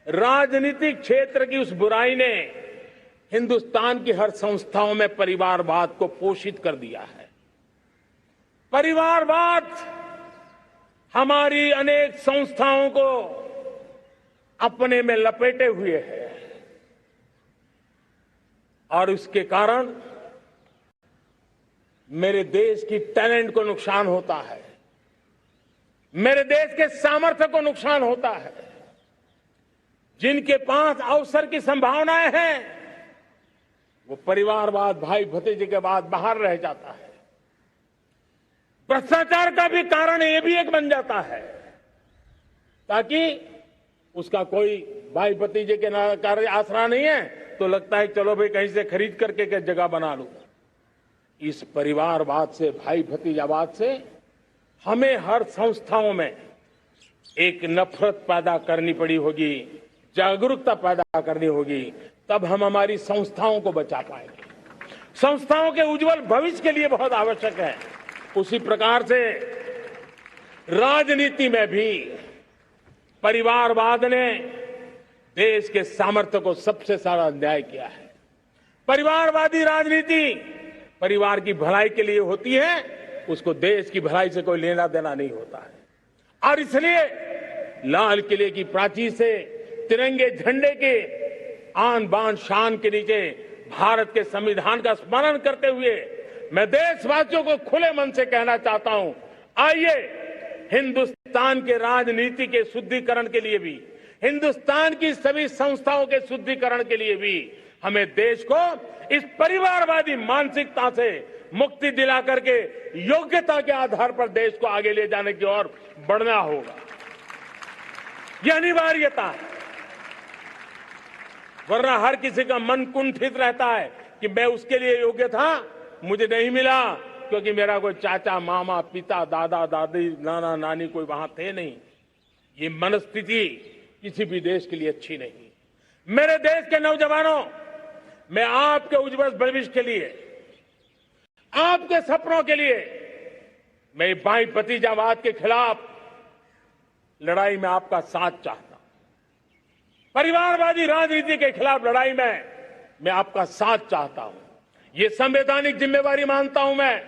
राजनीतिक क्षेत्र की उस बुराई ने हिंदुस्तान की हर संस्थाओं में परिवारवाद को पोषित कर दिया है। परिवारवाद हमारी अनेक संस्थाओं को अपने में लपेटे हुए है और उसके कारण मेरे देश की टैलेंट को नुकसान होता है, मेरे देश के सामर्थ्य को नुकसान होता है। जिनके पास अवसर की संभावनाएं हैं वो परिवारवाद, भाई भतीजे के बाद बाहर रह जाता है। भ्रष्टाचार का भी कारण ये भी एक बन जाता है ताकि उसका कोई भाई भतीजे के कार्य आसरा नहीं है तो लगता है चलो भाई कहीं से खरीद करके के जगह बना लूं। इस परिवारवाद से, भाई भतीजावाद से हमें हर संस्थाओं में एक नफरत पैदा करनी पड़ी होगी, जागरूकता पैदा करनी होगी, तब हम हमारी संस्थाओं को बचा पाएंगे। संस्थाओं के उज्जवल भविष्य के लिए बहुत आवश्यक है। उसी प्रकार से राजनीति में भी परिवारवाद ने देश के सामर्थ्य को सबसे सारा अन्याय किया है। परिवारवादी राजनीति परिवार की भलाई के लिए होती है, उसको देश की भलाई से कोई लेना देना नहीं होता है। और इसलिए लाल किले की प्राचीर से तिरंगे झंडे के आन बान शान के नीचे भारत के संविधान का स्मरण करते हुए मैं देशवासियों को खुले मन से कहना चाहता हूं, आइए हिंदुस्तान के राजनीति के शुद्धिकरण के लिए भी, हिंदुस्तान की सभी संस्थाओं के शुद्धिकरण के लिए भी हमें देश को इस परिवारवादी मानसिकता से मुक्ति दिला करके योग्यता के आधार पर देश को आगे ले जाने की ओर बढ़ना होगा। यह अनिवार्यता है, वरना हर किसी का मन कुंठित रहता है कि मैं उसके लिए योग्य था, मुझे नहीं मिला क्योंकि मेरा कोई चाचा, मामा, पिता, दादा, दादी, नाना, नानी कोई वहां थे नहीं। ये मनस्थिति किसी भी देश के लिए अच्छी नहीं। मेरे देश के नौजवानों, मैं आपके उज्जवल भविष्य के लिए, आपके सपनों के लिए, मैं भाई भतीजावाद के खिलाफ लड़ाई में आपका साथ चाहता हूं। परिवारवादी राजनीति के खिलाफ लड़ाई में मैं आपका साथ चाहता हूं। ये संवैधानिक जिम्मेवारी मानता हूं मैं,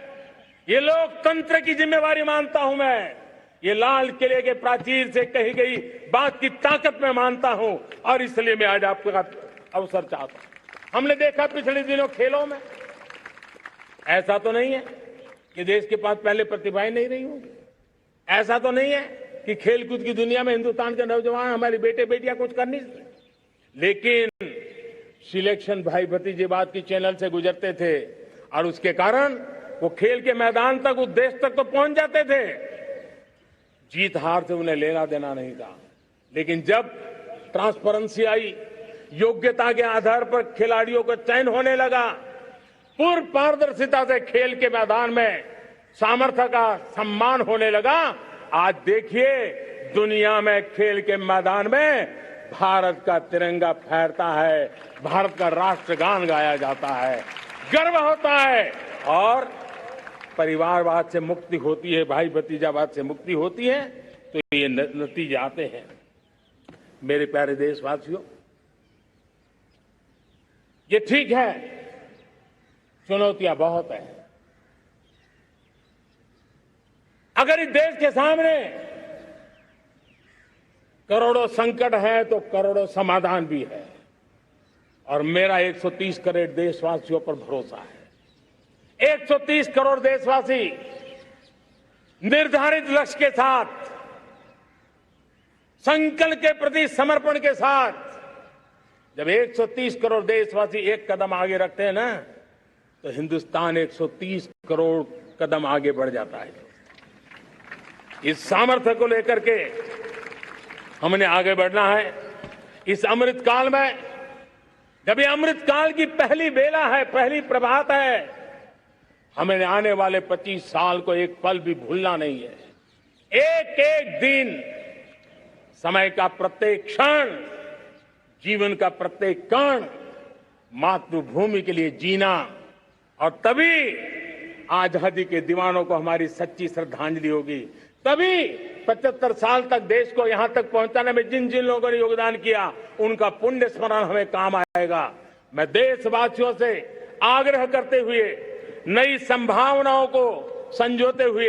ये लोकतंत्र की जिम्मेवारी मानता हूं मैं, ये लाल किले के प्राचीर से कही गई बात की ताकत में मानता हूं और इसलिए मैं आज आपका अवसर चाहता हूं। हमने देखा पिछले दिनों खेलों में, ऐसा तो नहीं है कि देश के पास पहले प्रतिभाएं नहीं रही होंगी, ऐसा तो नहीं है कि खेलकूद की दुनिया में हिंदुस्तान के नौजवान, हमारे बेटे बेटियां कुछ कर नहीं सकते, लेकिन सिलेक्शन भाई भतीजेवाद की चैनल से गुजरते थे और उसके कारण वो खेल के मैदान तक, उस देश तक तो पहुंच जाते थे। जीत हार से उन्हें लेना देना नहीं था, लेकिन जब ट्रांसपेरेंसी आई, योग्यता के आधार पर खिलाड़ियों का चयन होने लगा, पूर्ण पारदर्शिता से खेल के मैदान में सामर्थ्य का सम्मान होने लगा। आज देखिए दुनिया में खेल के मैदान में भारत का तिरंगा फहरता है, भारत का राष्ट्रगान गाया जाता है, गर्व होता है और परिवारवाद से मुक्ति होती है, भाई भतीजावाद से मुक्ति होती है, तो ये नतीजे आते हैं। मेरे प्यारे देशवासियों, ये ठीक है, चुनौतियां बहुत हैं। अगर इस देश के सामने करोड़ों संकट है तो करोड़ों समाधान भी है, और मेरा 130 करोड़ देशवासियों पर भरोसा है। 130 करोड़ देशवासी निर्धारित लक्ष्य के साथ, संकल्प के प्रति समर्पण के साथ, जब 130 करोड़ देशवासी एक कदम आगे रखते हैं ना, तो हिंदुस्तान 130 करोड़ कदम आगे बढ़ जाता है। इस सामर्थ्य को लेकर के हमने आगे बढ़ना है। इस अमृत काल में, जब ये अमृत काल की पहली बेला है, पहली प्रभात है, हमें आने वाले 25 साल को एक पल भी भूलना नहीं है। एक एक दिन, समय का प्रत्येक क्षण, जीवन का प्रत्येक कण मातृभूमि के लिए जीना, और तभी आजादी के दीवानों को हमारी सच्ची श्रद्धांजलि होगी। तभी 75 साल तक देश को यहां तक पहुंचाने में जिन जिन लोगों ने योगदान किया, उनका पुण्य स्मरण हमें काम आएगा। मैं देशवासियों से आग्रह करते हुए, नई संभावनाओं को संजोते हुए,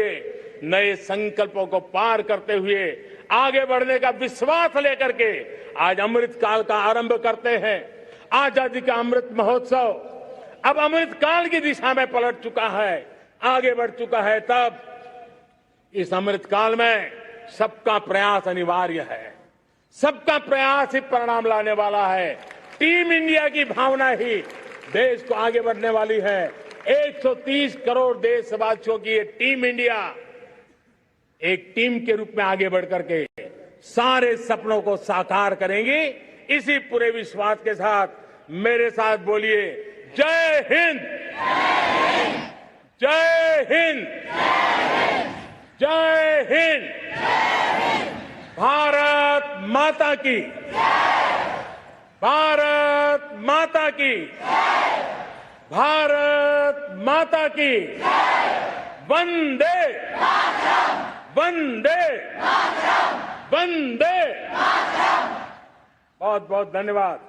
नए संकल्पों को पार करते हुए, आगे बढ़ने का विश्वास लेकर के आज अमृत काल का आरंभ करते हैं। आजादी का अमृत महोत्सव अब अमृत काल की दिशा में पलट चुका है, आगे बढ़ चुका है। तब इस अमृत काल में सबका प्रयास अनिवार्य है, सबका प्रयास ही परिणाम लाने वाला है। टीम इंडिया की भावना ही देश को आगे बढ़ने वाली है। 130 करोड़ देशवासियों की ये टीम इंडिया एक टीम के रूप में आगे बढ़ करके सारे सपनों को साकार करेंगी। इसी पूरे विश्वास के साथ मेरे साथ बोलिए, जय हिंद, जय हिंद, जय हिंद, भारत माता की, भारत माता की, भारत माता की, वंदे वंदे वंदे। बहुत बहुत धन्यवाद।